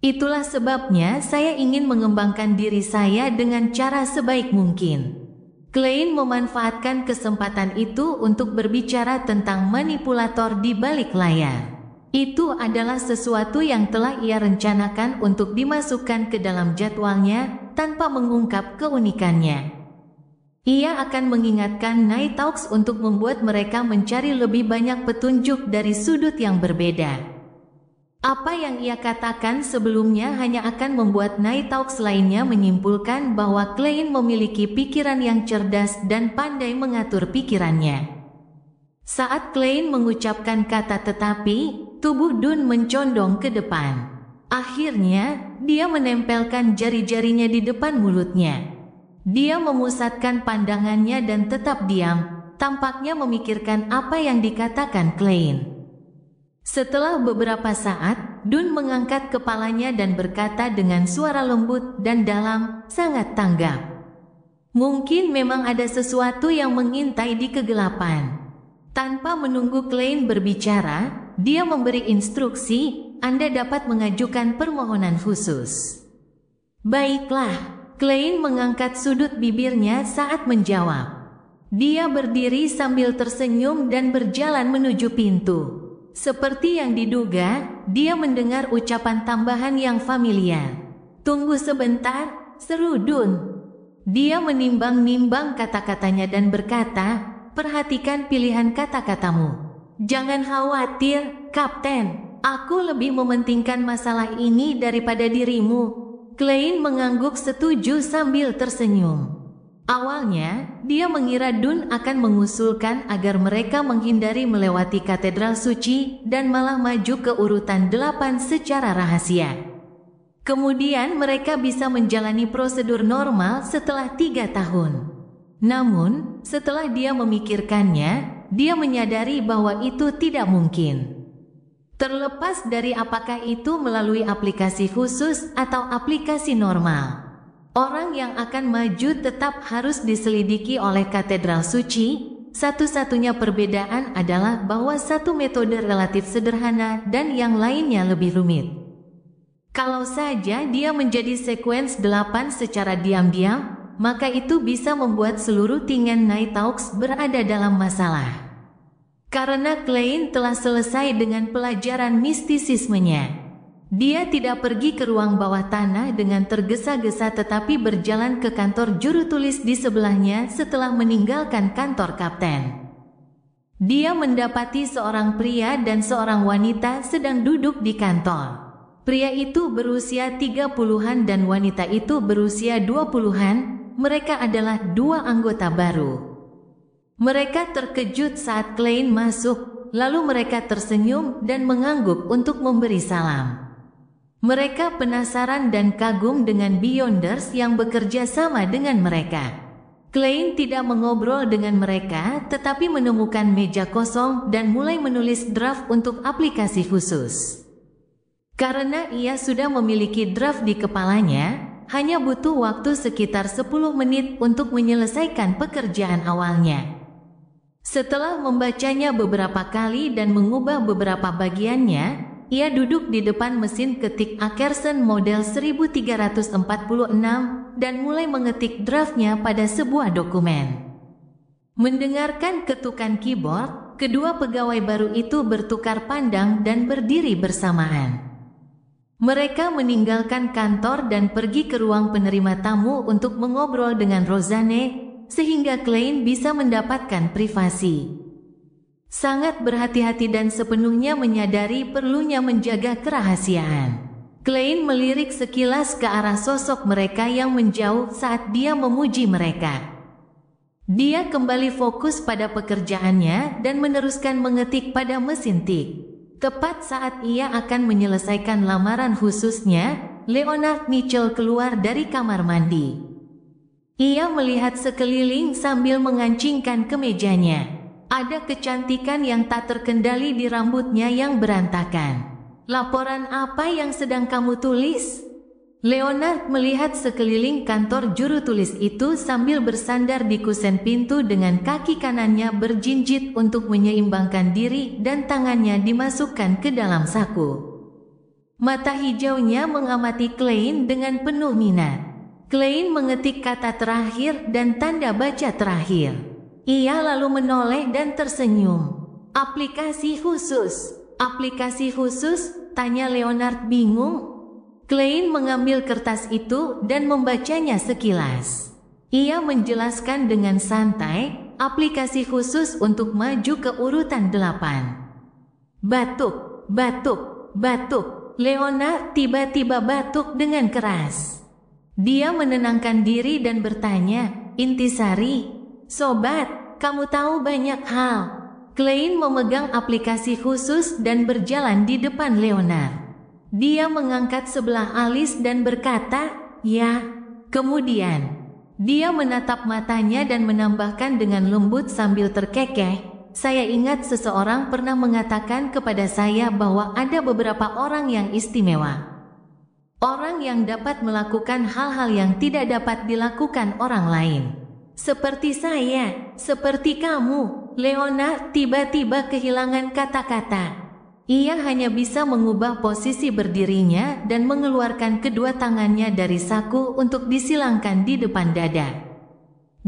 Itulah sebabnya saya ingin mengembangkan diri saya dengan cara sebaik mungkin. Klein memanfaatkan kesempatan itu untuk berbicara tentang manipulator di balik layar. Itu adalah sesuatu yang telah ia rencanakan untuk dimasukkan ke dalam jadwalnya tanpa mengungkap keunikannya. Ia akan mengingatkan Nighthawks untuk membuat mereka mencari lebih banyak petunjuk dari sudut yang berbeda. Apa yang ia katakan sebelumnya hanya akan membuat Nighthawks lainnya menyimpulkan bahwa Klein memiliki pikiran yang cerdas dan pandai mengatur pikirannya. Saat Klein mengucapkan kata tetapi, tubuh Dun mencondong ke depan. Akhirnya, dia menempelkan jari-jarinya di depan mulutnya. Dia memusatkan pandangannya dan tetap diam, tampaknya memikirkan apa yang dikatakan Klein. Setelah beberapa saat, Dun mengangkat kepalanya dan berkata dengan suara lembut dan dalam, sangat tanggap. Mungkin memang ada sesuatu yang mengintai di kegelapan. Tanpa menunggu Klein berbicara, dia memberi instruksi, Anda dapat mengajukan permohonan khusus. Baiklah, Klein mengangkat sudut bibirnya saat menjawab. Dia berdiri sambil tersenyum dan berjalan menuju pintu. Seperti yang diduga, dia mendengar ucapan tambahan yang familiar. Tunggu sebentar, seru Dun. Dia menimbang-nimbang kata-katanya dan berkata, perhatikan pilihan kata-katamu. Jangan khawatir, Kapten. Aku lebih mementingkan masalah ini daripada dirimu. Klein mengangguk setuju sambil tersenyum. Awalnya, dia mengira Dun akan mengusulkan agar mereka menghindari melewati katedral suci dan malah maju ke urutan 8 secara rahasia. Kemudian mereka bisa menjalani prosedur normal setelah 3 tahun. Namun, setelah dia memikirkannya, dia menyadari bahwa itu tidak mungkin. Terlepas dari apakah itu melalui aplikasi khusus atau aplikasi normal, orang yang akan maju tetap harus diselidiki oleh katedral suci. Satu-satunya perbedaan adalah bahwa satu metode relatif sederhana dan yang lainnya lebih rumit. Kalau saja dia menjadi sekuens 8 secara diam-diam, maka itu bisa membuat seluruh Tingen Nighthawks berada dalam masalah. Karena Klein telah selesai dengan pelajaran mistisismenya, dia tidak pergi ke ruang bawah tanah dengan tergesa-gesa tetapi berjalan ke kantor juru tulis di sebelahnya setelah meninggalkan kantor kapten. Dia mendapati seorang pria dan seorang wanita sedang duduk di kantor. Pria itu berusia 30-an dan wanita itu berusia 20-an, mereka adalah 2 anggota baru. Mereka terkejut saat Klein masuk, lalu mereka tersenyum dan mengangguk untuk memberi salam. Mereka penasaran dan kagum dengan Beyonders yang bekerja sama dengan mereka. Klein tidak mengobrol dengan mereka tetapi menemukan meja kosong dan mulai menulis draft untuk aplikasi khusus. Karena ia sudah memiliki draft di kepalanya, hanya butuh waktu sekitar 10 menit untuk menyelesaikan pekerjaan awalnya. Setelah membacanya beberapa kali dan mengubah beberapa bagiannya, ia duduk di depan mesin ketik Akerson model 1346 dan mulai mengetik draftnya pada sebuah dokumen. Mendengarkan ketukan keyboard, kedua pegawai baru itu bertukar pandang dan berdiri bersamaan. Mereka meninggalkan kantor dan pergi ke ruang penerima tamu untuk mengobrol dengan Rosanne, sehingga Klein bisa mendapatkan privasi. Sangat berhati-hati dan sepenuhnya menyadari perlunya menjaga kerahasiaan. Klein melirik sekilas ke arah sosok mereka yang menjauh saat dia memuji mereka. Dia kembali fokus pada pekerjaannya dan meneruskan mengetik pada mesin tik. Tepat saat ia akan menyelesaikan lamaran khususnya, Leonard Mitchell keluar dari kamar mandi. Ia melihat sekeliling sambil mengancingkan kemejanya. Ada kecantikan yang tak terkendali di rambutnya yang berantakan. Laporan apa yang sedang kamu tulis? Leonard melihat sekeliling kantor juru tulis itu sambil bersandar di kusen pintu dengan kaki kanannya berjinjit untuk menyeimbangkan diri dan tangannya dimasukkan ke dalam saku. Mata hijaunya mengamati Klein dengan penuh minat. Klein mengetik kata terakhir dan tanda baca terakhir. Ia lalu menoleh dan tersenyum. Aplikasi khusus. Aplikasi khusus? Tanya Leonard bingung. Klein mengambil kertas itu dan membacanya sekilas. Ia menjelaskan dengan santai, aplikasi khusus untuk maju ke urutan 8. Batuk, batuk, batuk. Leonard tiba-tiba batuk dengan keras. Dia menenangkan diri dan bertanya, Intisari, sobat, kamu tahu banyak hal. Klein memegang aplikasi khusus dan berjalan di depan Leonard. Dia mengangkat sebelah alis dan berkata, ya. Kemudian, dia menatap matanya dan menambahkan dengan lembut sambil terkekeh, saya ingat seseorang pernah mengatakan kepada saya bahwa ada beberapa orang yang istimewa. Orang yang dapat melakukan hal-hal yang tidak dapat dilakukan orang lain. Seperti saya, seperti kamu. Leonard tiba-tiba kehilangan kata-kata. Ia hanya bisa mengubah posisi berdirinya dan mengeluarkan kedua tangannya dari saku untuk disilangkan di depan dada.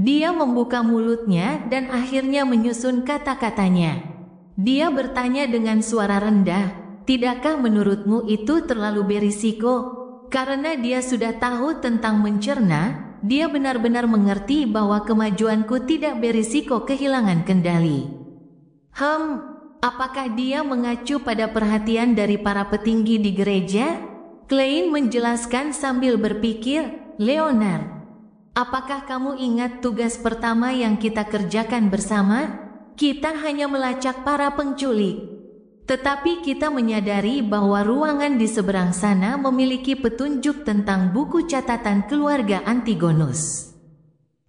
Dia membuka mulutnya dan akhirnya menyusun kata-katanya. Dia bertanya dengan suara rendah, tidakkah menurutmu itu terlalu berisiko? Karena dia sudah tahu tentang mencerna, dia benar-benar mengerti bahwa kemajuanku tidak berisiko kehilangan kendali. Apakah dia mengacu pada perhatian dari para petinggi di gereja? Klein menjelaskan sambil berpikir, Leonard, apakah kamu ingat tugas pertama yang kita kerjakan bersama? Kita hanya melacak para penculik. Tetapi kita menyadari bahwa ruangan di seberang sana memiliki petunjuk tentang buku catatan keluarga Antigonus.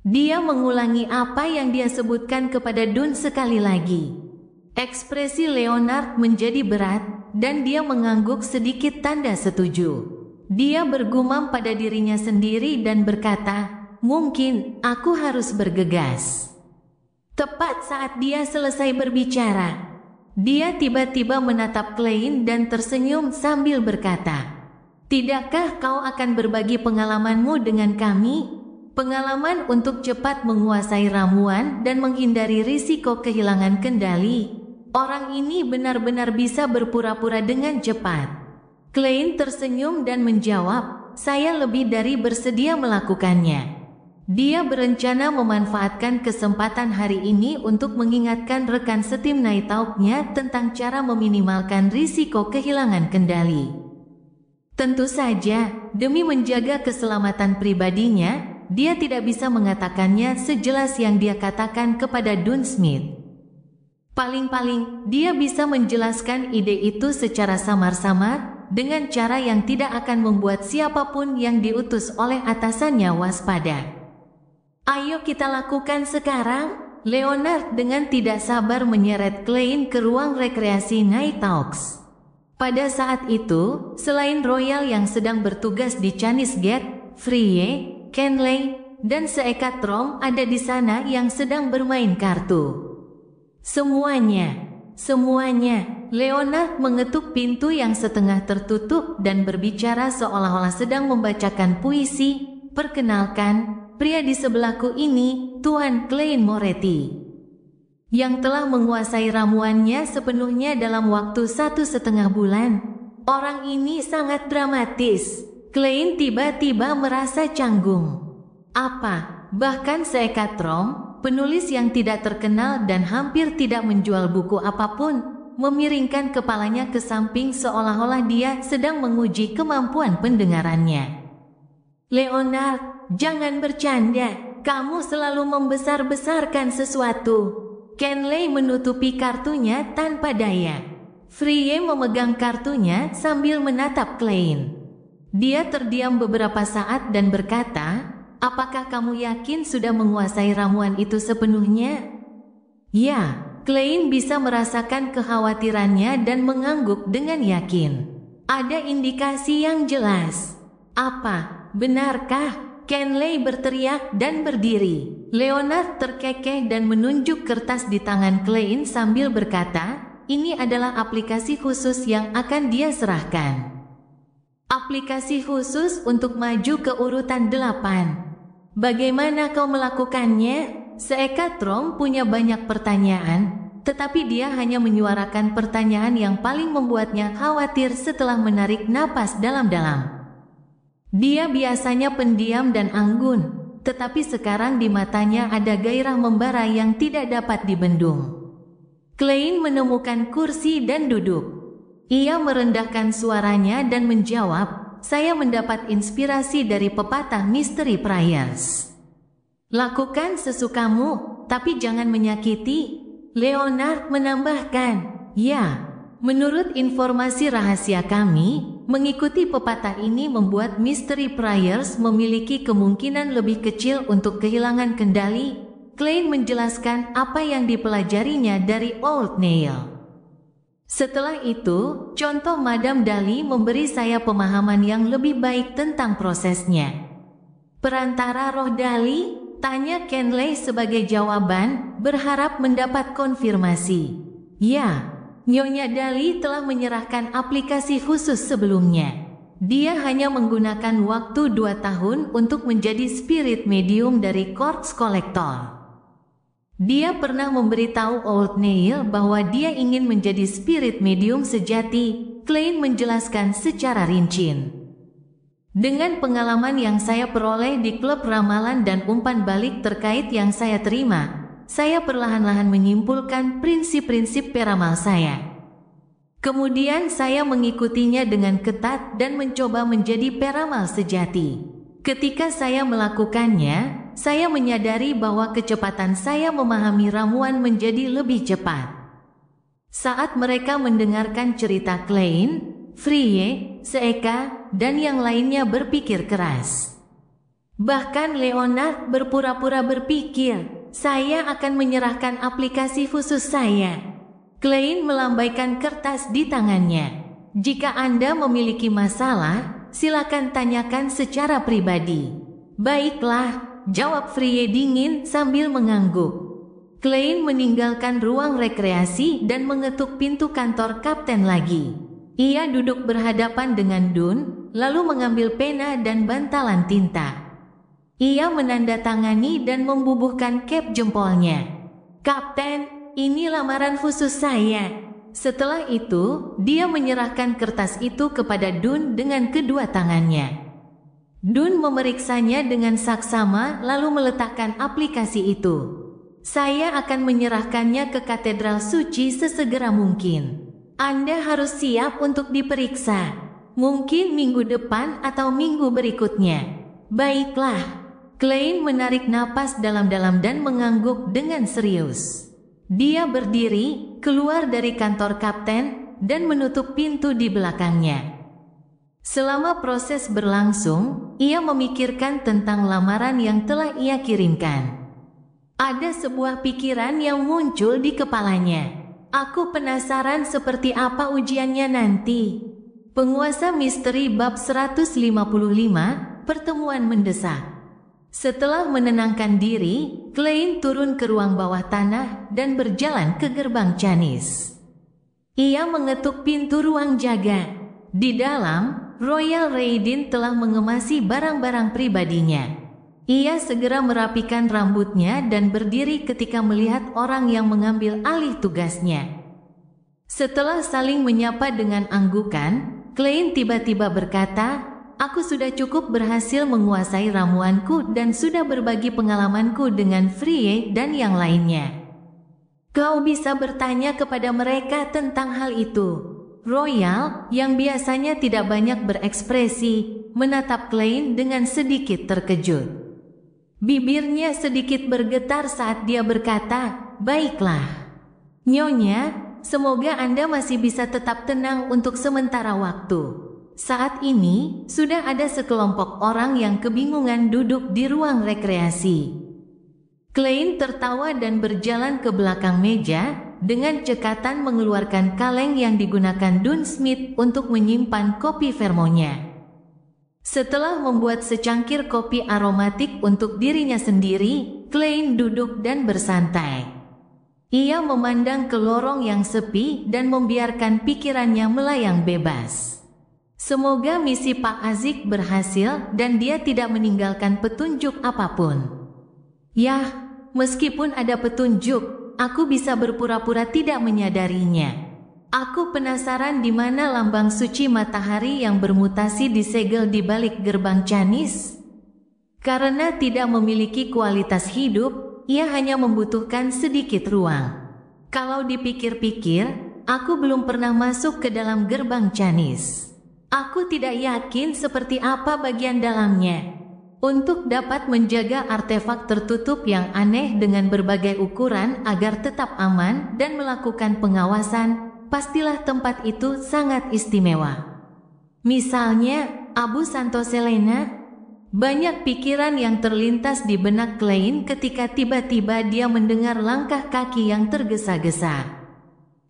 Dia mengulangi apa yang dia sebutkan kepada Dun sekali lagi. Ekspresi Leonard menjadi berat, dan dia mengangguk sedikit tanda setuju. Dia bergumam pada dirinya sendiri dan berkata, "Mungkin aku harus bergegas." Tepat saat dia selesai berbicara, dia tiba-tiba menatap Klein dan tersenyum sambil berkata, "Tidakkah kau akan berbagi pengalamanmu dengan kami? Pengalaman untuk cepat menguasai ramuan dan menghindari risiko kehilangan kendali. Orang ini benar-benar bisa berpura-pura dengan cepat." Klein tersenyum dan menjawab, "Saya lebih dari bersedia melakukannya." Dia berencana memanfaatkan kesempatan hari ini untuk mengingatkan rekan setim Night Hawk-nya tentang cara meminimalkan risiko kehilangan kendali. Tentu saja, demi menjaga keselamatan pribadinya, dia tidak bisa mengatakannya sejelas yang dia katakan kepada Dun Smith. Paling-paling, dia bisa menjelaskan ide itu secara samar-samar, dengan cara yang tidak akan membuat siapapun yang diutus oleh atasannya waspada. "Ayo kita lakukan sekarang." Leonard dengan tidak sabar menyeret Klein ke ruang rekreasi Night Hawks. Pada saat itu, selain Royal yang sedang bertugas di Chinese Gate, Frye, Kenley, dan seekat Rom ada di sana yang sedang bermain kartu. Semuanya, Leonard mengetuk pintu yang setengah tertutup dan berbicara seolah-olah sedang membacakan puisi. "Perkenalkan, pria di sebelahku ini, Tuan Klein Moretti, yang telah menguasai ramuannya sepenuhnya dalam waktu 1,5 bulan. Orang ini sangat dramatis." Klein tiba-tiba merasa canggung. "Apa? Bahkan seekat Rom, penulis yang tidak terkenal dan hampir tidak menjual buku apapun, memiringkan kepalanya ke samping seolah-olah dia sedang menguji kemampuan pendengarannya." "Leonard, jangan bercanda. Kamu selalu membesar-besarkan sesuatu." Kenley menutupi kartunya tanpa daya. Frye memegang kartunya sambil menatap Klein. Dia terdiam beberapa saat dan berkata, "Apakah kamu yakin sudah menguasai ramuan itu sepenuhnya?" "Ya." Klein bisa merasakan kekhawatirannya dan mengangguk dengan yakin. "Ada indikasi yang jelas." "Apa? Benarkah?" Kenley berteriak dan berdiri. Leonard terkekeh dan menunjuk kertas di tangan Klein sambil berkata, "Ini adalah aplikasi khusus yang akan dia serahkan." "Aplikasi khusus untuk maju ke urutan 8. Bagaimana kau melakukannya?" Seekat Rom punya banyak pertanyaan, tetapi dia hanya menyuarakan pertanyaan yang paling membuatnya khawatir setelah menarik napas dalam-dalam. Dia biasanya pendiam dan anggun, tetapi sekarang di matanya ada gairah membara yang tidak dapat dibendung. Klein menemukan kursi dan duduk. Ia merendahkan suaranya dan menjawab, "Saya mendapat inspirasi dari pepatah Misteri Priors. Lakukan sesukamu, tapi jangan menyakiti." Leonard menambahkan, "Ya, menurut informasi rahasia kami, mengikuti pepatah ini membuat Misteri Priors memiliki kemungkinan lebih kecil untuk kehilangan kendali." Klein menjelaskan apa yang dipelajarinya dari Old Nail. Setelah itu, contoh Madame Dali memberi saya pemahaman yang lebih baik tentang prosesnya. "Perantara roh Dali?" tanya Kenley sebagai jawaban, berharap mendapat konfirmasi. "Ya, Nyonya Dali telah menyerahkan aplikasi khusus sebelumnya. Dia hanya menggunakan waktu 2 tahun untuk menjadi spirit medium dari Corpse Collector. Dia pernah memberitahu Old Nail bahwa dia ingin menjadi spirit medium sejati." Klein menjelaskan secara rinci. "Dengan pengalaman yang saya peroleh di klub ramalan dan umpan balik terkait yang saya terima, saya perlahan-lahan menyimpulkan prinsip-prinsip peramal saya. Kemudian saya mengikutinya dengan ketat dan mencoba menjadi peramal sejati. Ketika saya melakukannya, saya menyadari bahwa kecepatan saya memahami ramuan menjadi lebih cepat. Saat mereka mendengarkan cerita Klein, Frye, Seeka, dan yang lainnya berpikir keras. Bahkan Leonard berpura-pura berpikir, saya akan menyerahkan aplikasi khusus saya. Klein melambaikan kertas di tangannya. Jika Anda memiliki masalah, silakan tanyakan secara pribadi. Baiklah, jawab Frye dingin sambil mengangguk. Klein meninggalkan ruang rekreasi dan mengetuk pintu kantor kapten lagi. Ia duduk berhadapan dengan Dun, lalu mengambil pena dan bantalan tinta. Ia menandatangani dan membubuhkan kep jempolnya. Kapten, ini lamaran khusus saya. Setelah itu, dia menyerahkan kertas itu kepada Dun dengan kedua tangannya. Dun memeriksanya dengan saksama lalu meletakkan aplikasi itu. Saya akan menyerahkannya ke katedral suci sesegera mungkin. Anda harus siap untuk diperiksa. Mungkin minggu depan atau minggu berikutnya. Baiklah. Klein menarik napas dalam-dalam dan mengangguk dengan serius. Dia berdiri, keluar dari kantor kapten, dan menutup pintu di belakangnya. Selama proses berlangsung, ia memikirkan tentang lamaran yang telah ia kirimkan. Ada sebuah pikiran yang muncul di kepalanya. Aku penasaran seperti apa ujiannya nanti. Penguasa misteri bab 155, pertemuan mendesak. Setelah menenangkan diri, Klein turun ke ruang bawah tanah dan berjalan ke gerbang Canis. Ia mengetuk pintu ruang jaga. Di dalam, Royal Raiden telah mengemasi barang-barang pribadinya. Ia segera merapikan rambutnya dan berdiri ketika melihat orang yang mengambil alih tugasnya. Setelah saling menyapa dengan anggukan, Klein tiba-tiba berkata, "Aku sudah cukup berhasil menguasai ramuanku dan sudah berbagi pengalamanku dengan Frye dan yang lainnya. Kau bisa bertanya kepada mereka tentang hal itu." Royal, yang biasanya tidak banyak berekspresi, menatap Klein dengan sedikit terkejut. Bibirnya sedikit bergetar saat dia berkata, "Baiklah. Nyonya, semoga Anda masih bisa tetap tenang untuk sementara waktu. Saat ini, sudah ada sekelompok orang yang kebingungan duduk di ruang rekreasi." Klein tertawa dan berjalan ke belakang meja, dengan cekatan mengeluarkan kaleng yang digunakan Dun Smith untuk menyimpan kopi Vermonya. Setelah membuat secangkir kopi aromatik untuk dirinya sendiri, Klein duduk dan bersantai. Ia memandang ke lorong yang sepi dan membiarkan pikirannya melayang bebas. Semoga misi Pak Azik berhasil dan dia tidak meninggalkan petunjuk apapun. Yah, meskipun ada petunjuk, aku bisa berpura-pura tidak menyadarinya. Aku penasaran di mana lambang suci matahari yang bermutasi disegel di balik gerbang Canis. Karena tidak memiliki kualitas hidup, ia hanya membutuhkan sedikit ruang. Kalau dipikir-pikir, aku belum pernah masuk ke dalam gerbang Canis. Aku tidak yakin seperti apa bagian dalamnya. Untuk dapat menjaga artefak tertutup yang aneh dengan berbagai ukuran agar tetap aman dan melakukan pengawasan, pastilah tempat itu sangat istimewa. Misalnya, Abu Santo Selena. Banyak pikiran yang terlintas di benak Klein ketika tiba-tiba dia mendengar langkah kaki yang tergesa-gesa.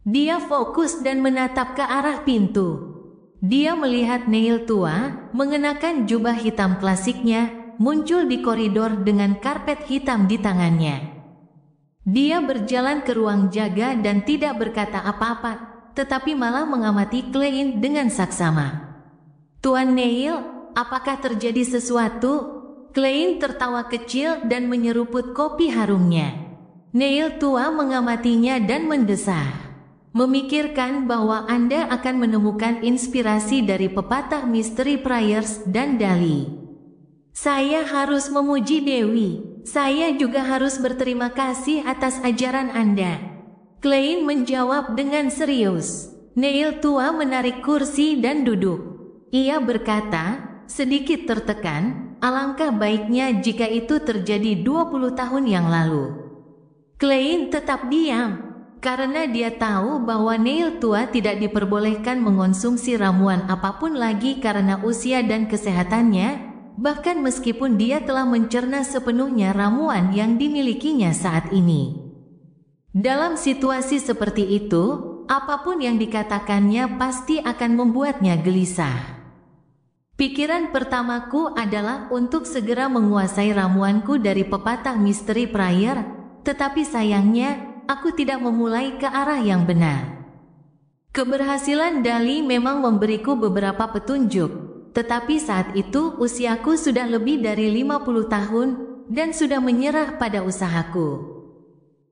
Dia fokus dan menatap ke arah pintu. Dia melihat Neil tua, mengenakan jubah hitam klasiknya, muncul di koridor dengan karpet hitam di tangannya. Dia berjalan ke ruang jaga dan tidak berkata apa-apa, tetapi malah mengamati Klein dengan saksama. "Tuan Neil, apakah terjadi sesuatu?" Klein tertawa kecil dan menyeruput kopi harumnya. Neil tua mengamatinya dan mendesah. "Memikirkan bahwa Anda akan menemukan inspirasi dari pepatah misteri Priors dan Dali. Saya harus memuji Dewi. Saya juga harus berterima kasih atas ajaran Anda." Klein menjawab dengan serius. Neil tua menarik kursi dan duduk. Ia berkata, sedikit tertekan, "Alangkah baiknya jika itu terjadi 20 tahun yang lalu." Klein tetap diam. karena dia tahu bahwa Neil tua tidak diperbolehkan mengonsumsi ramuan apapun lagi karena usia dan kesehatannya, bahkan meskipun dia telah mencerna sepenuhnya ramuan yang dimilikinya saat ini. Dalam situasi seperti itu, apapun yang dikatakannya pasti akan membuatnya gelisah. Pikiran pertamaku adalah untuk segera menguasai ramuanku dari pepatah misteri Prayer, tetapi sayangnya, aku tidak memulai ke arah yang benar. Keberhasilan Dali memang memberiku beberapa petunjuk, tetapi saat itu usiaku sudah lebih dari 50 tahun dan sudah menyerah pada usahaku.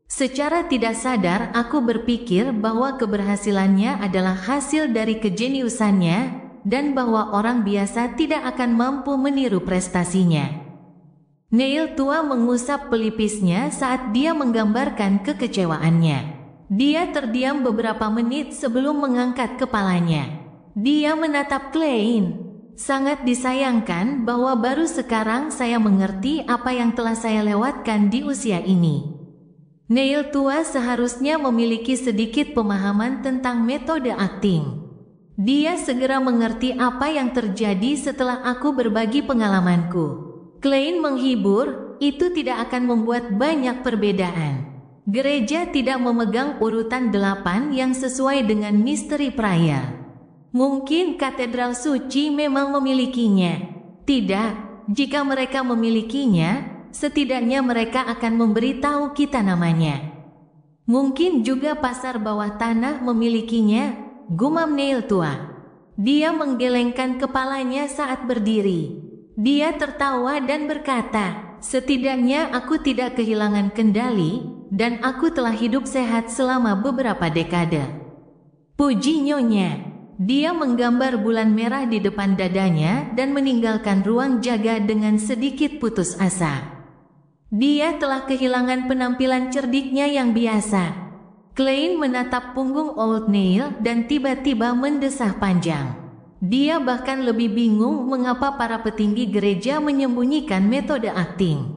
Secara tidak sadar aku berpikir bahwa keberhasilannya adalah hasil dari kejeniusannya dan bahwa orang biasa tidak akan mampu meniru prestasinya. Neil tua mengusap pelipisnya saat dia menggambarkan kekecewaannya. Dia terdiam beberapa menit sebelum mengangkat kepalanya. Dia menatap Klein. Sangat disayangkan bahwa baru sekarang saya mengerti apa yang telah saya lewatkan di usia ini. Neil tua seharusnya memiliki sedikit pemahaman tentang metode akting. Dia segera mengerti apa yang terjadi setelah aku berbagi pengalamanku. Klein menghibur, itu tidak akan membuat banyak perbedaan. Gereja tidak memegang urutan 8 yang sesuai dengan misteri Prayer. Mungkin katedral suci memang memilikinya. Tidak, jika mereka memilikinya, setidaknya mereka akan memberitahu kita namanya. Mungkin juga pasar bawah tanah memilikinya, gumam Neil tua. Dia menggelengkan kepalanya saat berdiri. Dia tertawa dan berkata, setidaknya aku tidak kehilangan kendali, dan aku telah hidup sehat selama beberapa dekade. Puji nyonya. Dia menggambar bulan merah di depan dadanya dan meninggalkan ruang jaga dengan sedikit putus asa. Dia telah kehilangan penampilan cerdiknya yang biasa. Klein menatap punggung Old Neil dan tiba-tiba mendesah panjang. Dia bahkan lebih bingung mengapa para petinggi gereja menyembunyikan metode akting.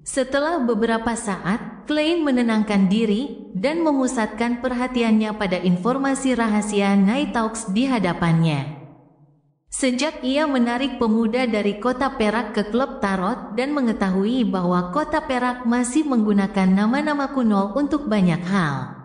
Setelah beberapa saat, Klein menenangkan diri dan memusatkan perhatiannya pada informasi rahasia Nighthawks di hadapannya. Sejak ia menarik pemuda dari kota Perak ke klub tarot dan mengetahui bahwa kota Perak masih menggunakan nama-nama kuno untuk banyak hal,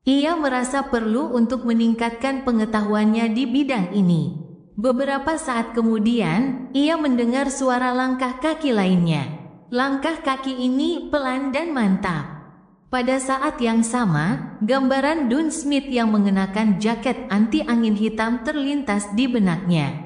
ia merasa perlu untuk meningkatkan pengetahuannya di bidang ini. Beberapa saat kemudian, ia mendengar suara langkah kaki lainnya. Langkah kaki ini pelan dan mantap. Pada saat yang sama, gambaran Dun Smith yang mengenakan jaket anti angin hitam terlintas di benaknya.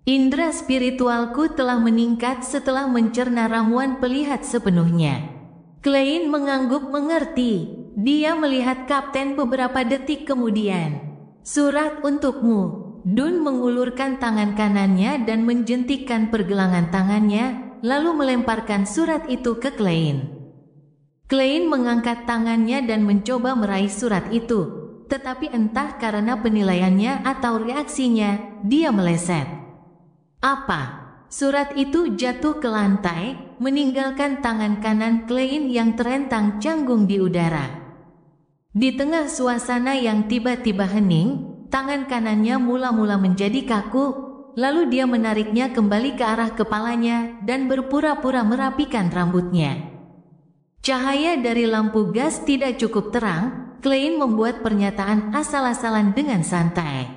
Indra spiritualku telah meningkat setelah mencerna ramuan pelihat sepenuhnya. Klein mengangguk mengerti. Dia melihat kapten beberapa detik kemudian. Surat untukmu. Dun mengulurkan tangan kanannya dan menjentikkan pergelangan tangannya, lalu melemparkan surat itu ke Klein. Klein mengangkat tangannya dan mencoba meraih surat itu, tetapi entah karena penilaiannya atau reaksinya, dia meleset. Apa? Surat itu jatuh ke lantai, meninggalkan tangan kanan Klein yang terentang canggung di udara. Di tengah suasana yang tiba-tiba hening, tangan kanannya mula-mula menjadi kaku, lalu dia menariknya kembali ke arah kepalanya dan berpura-pura merapikan rambutnya. Cahaya dari lampu gas tidak cukup terang. Klein membuat pernyataan asal-asalan dengan santai.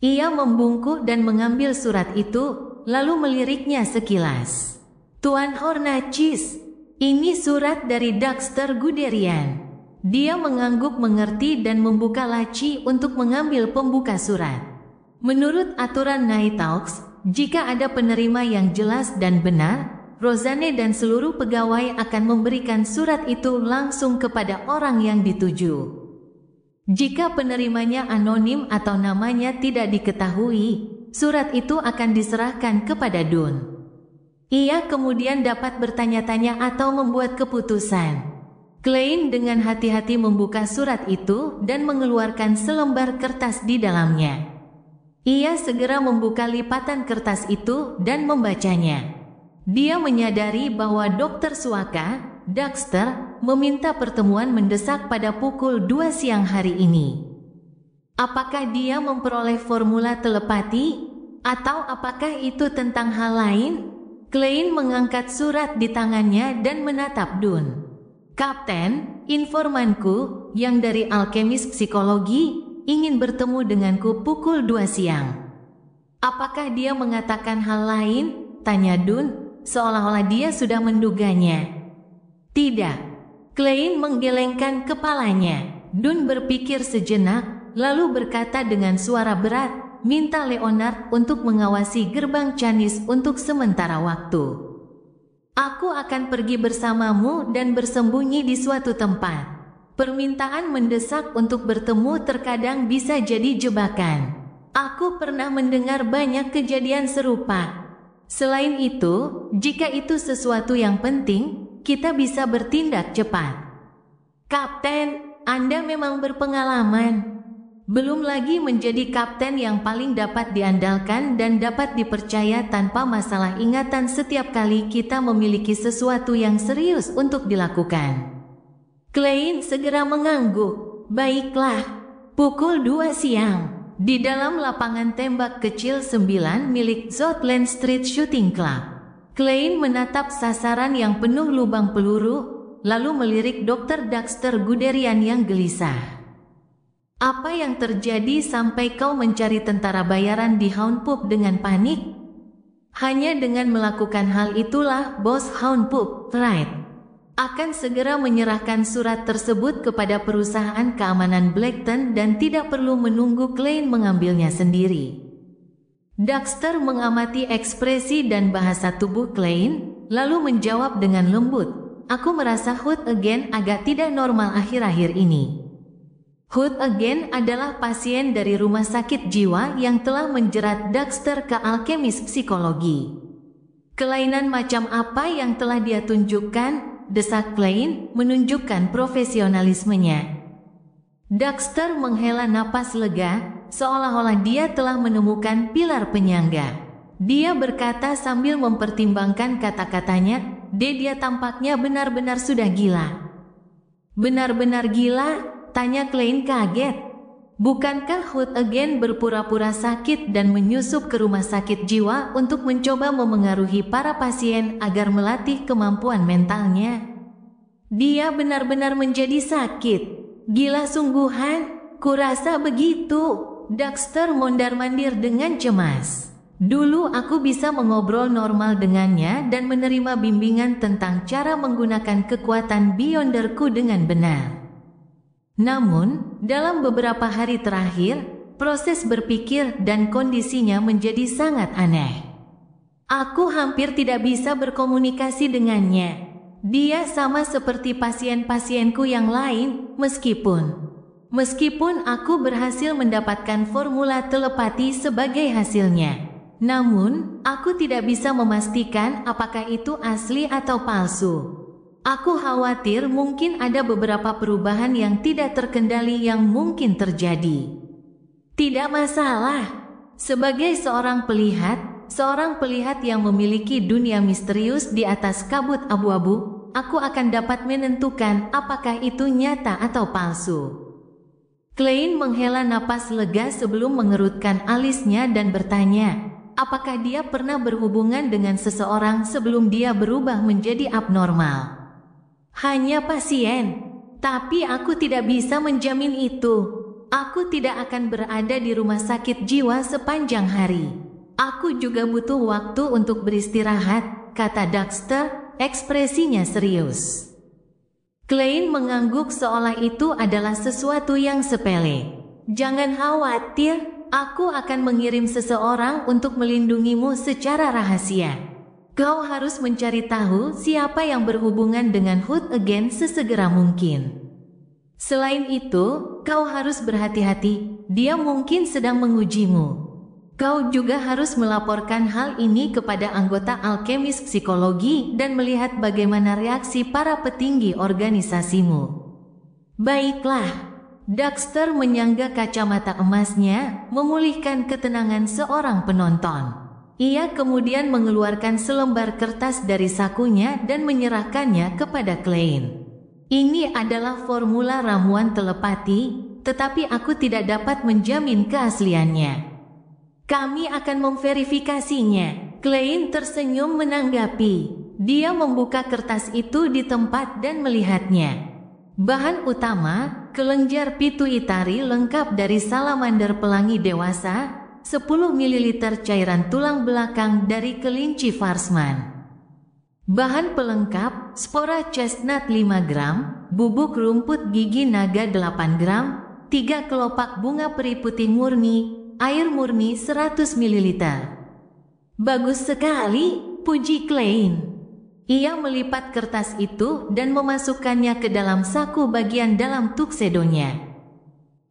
Ia membungkuk dan mengambil surat itu, lalu meliriknya sekilas. Tuan Hornacis, ini surat dari Dexter Guderian. Dia mengangguk mengerti dan membuka laci untuk mengambil pembuka surat. Menurut aturan Nighthawks, jika ada penerima yang jelas dan benar, Rosanne dan seluruh pegawai akan memberikan surat itu langsung kepada orang yang dituju. Jika penerimanya anonim atau namanya tidak diketahui, surat itu akan diserahkan kepada Dun. Ia kemudian dapat bertanya-tanya atau membuat keputusan. Klein dengan hati-hati membuka surat itu dan mengeluarkan selembar kertas di dalamnya. Ia segera membuka lipatan kertas itu dan membacanya. Dia menyadari bahwa Dr. Suaka, Dexter, meminta pertemuan mendesak pada pukul 2 siang hari ini. Apakah dia memperoleh formula telepati? Atau apakah itu tentang hal lain? Klein mengangkat surat di tangannya dan menatap Dun. Kapten, informanku, yang dari alkemis psikologi, ingin bertemu denganku pukul 2 siang. Apakah dia mengatakan hal lain? Tanya Dun, seolah-olah dia sudah menduganya. Tidak. Klein menggelengkan kepalanya. Dun berpikir sejenak, lalu berkata dengan suara berat, minta Leonard untuk mengawasi gerbang Canis untuk sementara waktu. Aku akan pergi bersamamu dan bersembunyi di suatu tempat. Permintaan mendesak untuk bertemu terkadang bisa jadi jebakan. Aku pernah mendengar banyak kejadian serupa. Selain itu, jika itu sesuatu yang penting, kita bisa bertindak cepat. Kapten, Anda memang berpengalaman. Belum lagi menjadi kapten yang paling dapat diandalkan dan dapat dipercaya tanpa masalah ingatan setiap kali kita memiliki sesuatu yang serius untuk dilakukan. Klein segera mengangguk. Baiklah, pukul 2 siang, di dalam lapangan tembak kecil 9 milik Zoutland Street Shooting Club. Klein menatap sasaran yang penuh lubang peluru, lalu melirik Dr. Dexter Guderian yang gelisah. Apa yang terjadi sampai kau mencari tentara bayaran di Hound Pub dengan panik? Hanya dengan melakukan hal itulah Bos Hound Pub, Wright, akan segera menyerahkan surat tersebut kepada perusahaan keamanan Blackton dan tidak perlu menunggu Klein mengambilnya sendiri. Dexter mengamati ekspresi dan bahasa tubuh Klein, lalu menjawab dengan lembut, aku merasa Hood Again agak tidak normal akhir-akhir ini. Hood Again adalah pasien dari rumah sakit jiwa yang telah menjerat Dexter ke alkemis psikologi. Kelainan macam apa yang telah dia tunjukkan? Desak Klein, menunjukkan profesionalismenya. Dexter menghela napas lega, seolah-olah dia telah menemukan pilar penyangga. Dia berkata sambil mempertimbangkan kata-katanya, dia tampaknya benar-benar sudah gila. Benar-benar gila? Tanya Klein kaget. Bukankah Hood Again berpura-pura sakit dan menyusup ke rumah sakit jiwa untuk mencoba memengaruhi para pasien agar melatih kemampuan mentalnya? Dia benar-benar menjadi sakit. Gila sungguhan, kurasa begitu. Dexter mondar-mandir dengan cemas. Dulu aku bisa mengobrol normal dengannya dan menerima bimbingan tentang cara menggunakan kekuatan Beyonderku dengan benar. Namun, dalam beberapa hari terakhir, proses berpikir dan kondisinya menjadi sangat aneh. Aku hampir tidak bisa berkomunikasi dengannya. Dia sama seperti pasien-pasienku yang lain, Meskipun aku berhasil mendapatkan formula telepati sebagai hasilnya. Namun, aku tidak bisa memastikan apakah itu asli atau palsu. Aku khawatir mungkin ada beberapa perubahan yang tidak terkendali yang mungkin terjadi. Tidak masalah. Sebagai seorang pelihat yang memiliki dunia misterius di atas kabut abu-abu, aku akan dapat menentukan apakah itu nyata atau palsu. Klein menghela napas lega sebelum mengerutkan alisnya dan bertanya, apakah dia pernah berhubungan dengan seseorang sebelum dia berubah menjadi abnormal? Hanya pasien, tapi aku tidak bisa menjamin itu. Aku tidak akan berada di rumah sakit jiwa sepanjang hari. Aku juga butuh waktu untuk beristirahat, kata Dexter, ekspresinya serius. Klein mengangguk seolah itu adalah sesuatu yang sepele. Jangan khawatir, aku akan mengirim seseorang untuk melindungimu secara rahasia. Kau harus mencari tahu siapa yang berhubungan dengan Hood Again sesegera mungkin. Selain itu, kau harus berhati-hati, dia mungkin sedang mengujimu. Kau juga harus melaporkan hal ini kepada anggota alkemis psikologi dan melihat bagaimana reaksi para petinggi organisasimu. Baiklah, Dexter menyangga kacamata emasnya, memulihkan ketenangan seorang penonton. Ia kemudian mengeluarkan selembar kertas dari sakunya dan menyerahkannya kepada Klein. Ini adalah formula ramuan telepati, tetapi aku tidak dapat menjamin keasliannya. Kami akan memverifikasinya. Klein tersenyum menanggapi. Dia membuka kertas itu di tempat dan melihatnya. Bahan utama, kelenjar pituitari lengkap dari salamander pelangi dewasa, 10 ml cairan tulang belakang dari kelinci Farsman. Bahan pelengkap, spora chestnut 5 gram, bubuk rumput gigi naga 8 gram, 3 kelopak bunga peri putih murni, air murni 100 ml. Bagus sekali, puji Klein. Ia melipat kertas itu dan memasukkannya ke dalam saku bagian dalam tuksedonya.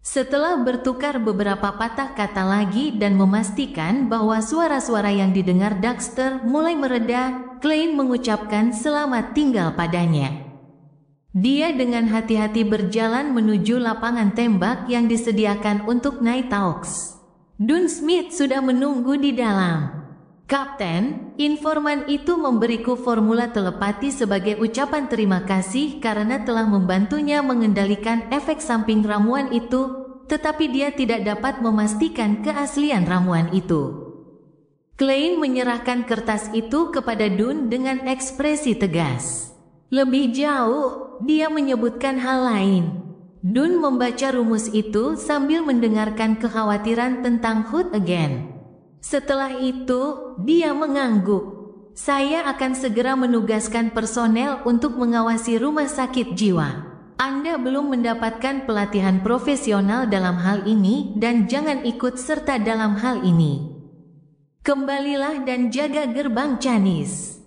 Setelah bertukar beberapa patah kata lagi dan memastikan bahwa suara-suara yang didengar Daxter mulai mereda, Klein mengucapkan selamat tinggal padanya. Dia dengan hati-hati berjalan menuju lapangan tembak yang disediakan untuk Night Hawks. Dun Smith sudah menunggu di dalam. Kapten, informan itu memberiku formula telepati sebagai ucapan terima kasih karena telah membantunya mengendalikan efek samping ramuan itu, tetapi dia tidak dapat memastikan keaslian ramuan itu. Klein menyerahkan kertas itu kepada Dun dengan ekspresi tegas. Lebih jauh, dia menyebutkan hal lain. Dun membaca rumus itu sambil mendengarkan kekhawatiran tentang Hood Again. Setelah itu, dia mengangguk. Saya akan segera menugaskan personel untuk mengawasi rumah sakit jiwa. Anda belum mendapatkan pelatihan profesional dalam hal ini dan jangan ikut serta dalam hal ini. Kembalilah dan jaga gerbang Canis.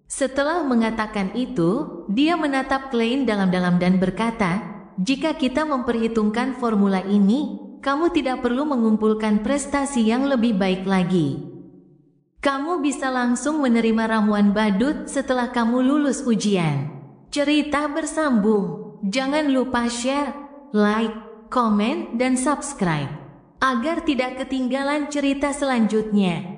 Setelah mengatakan itu, dia menatap Klein dalam-dalam dan berkata, jika kita memperhitungkan formula ini, kamu tidak perlu mengumpulkan prestasi yang lebih baik lagi. Kamu bisa langsung menerima ramuan badut setelah kamu lulus ujian. Cerita bersambung. Jangan lupa share, like, komen, dan subscribe agar tidak ketinggalan cerita selanjutnya.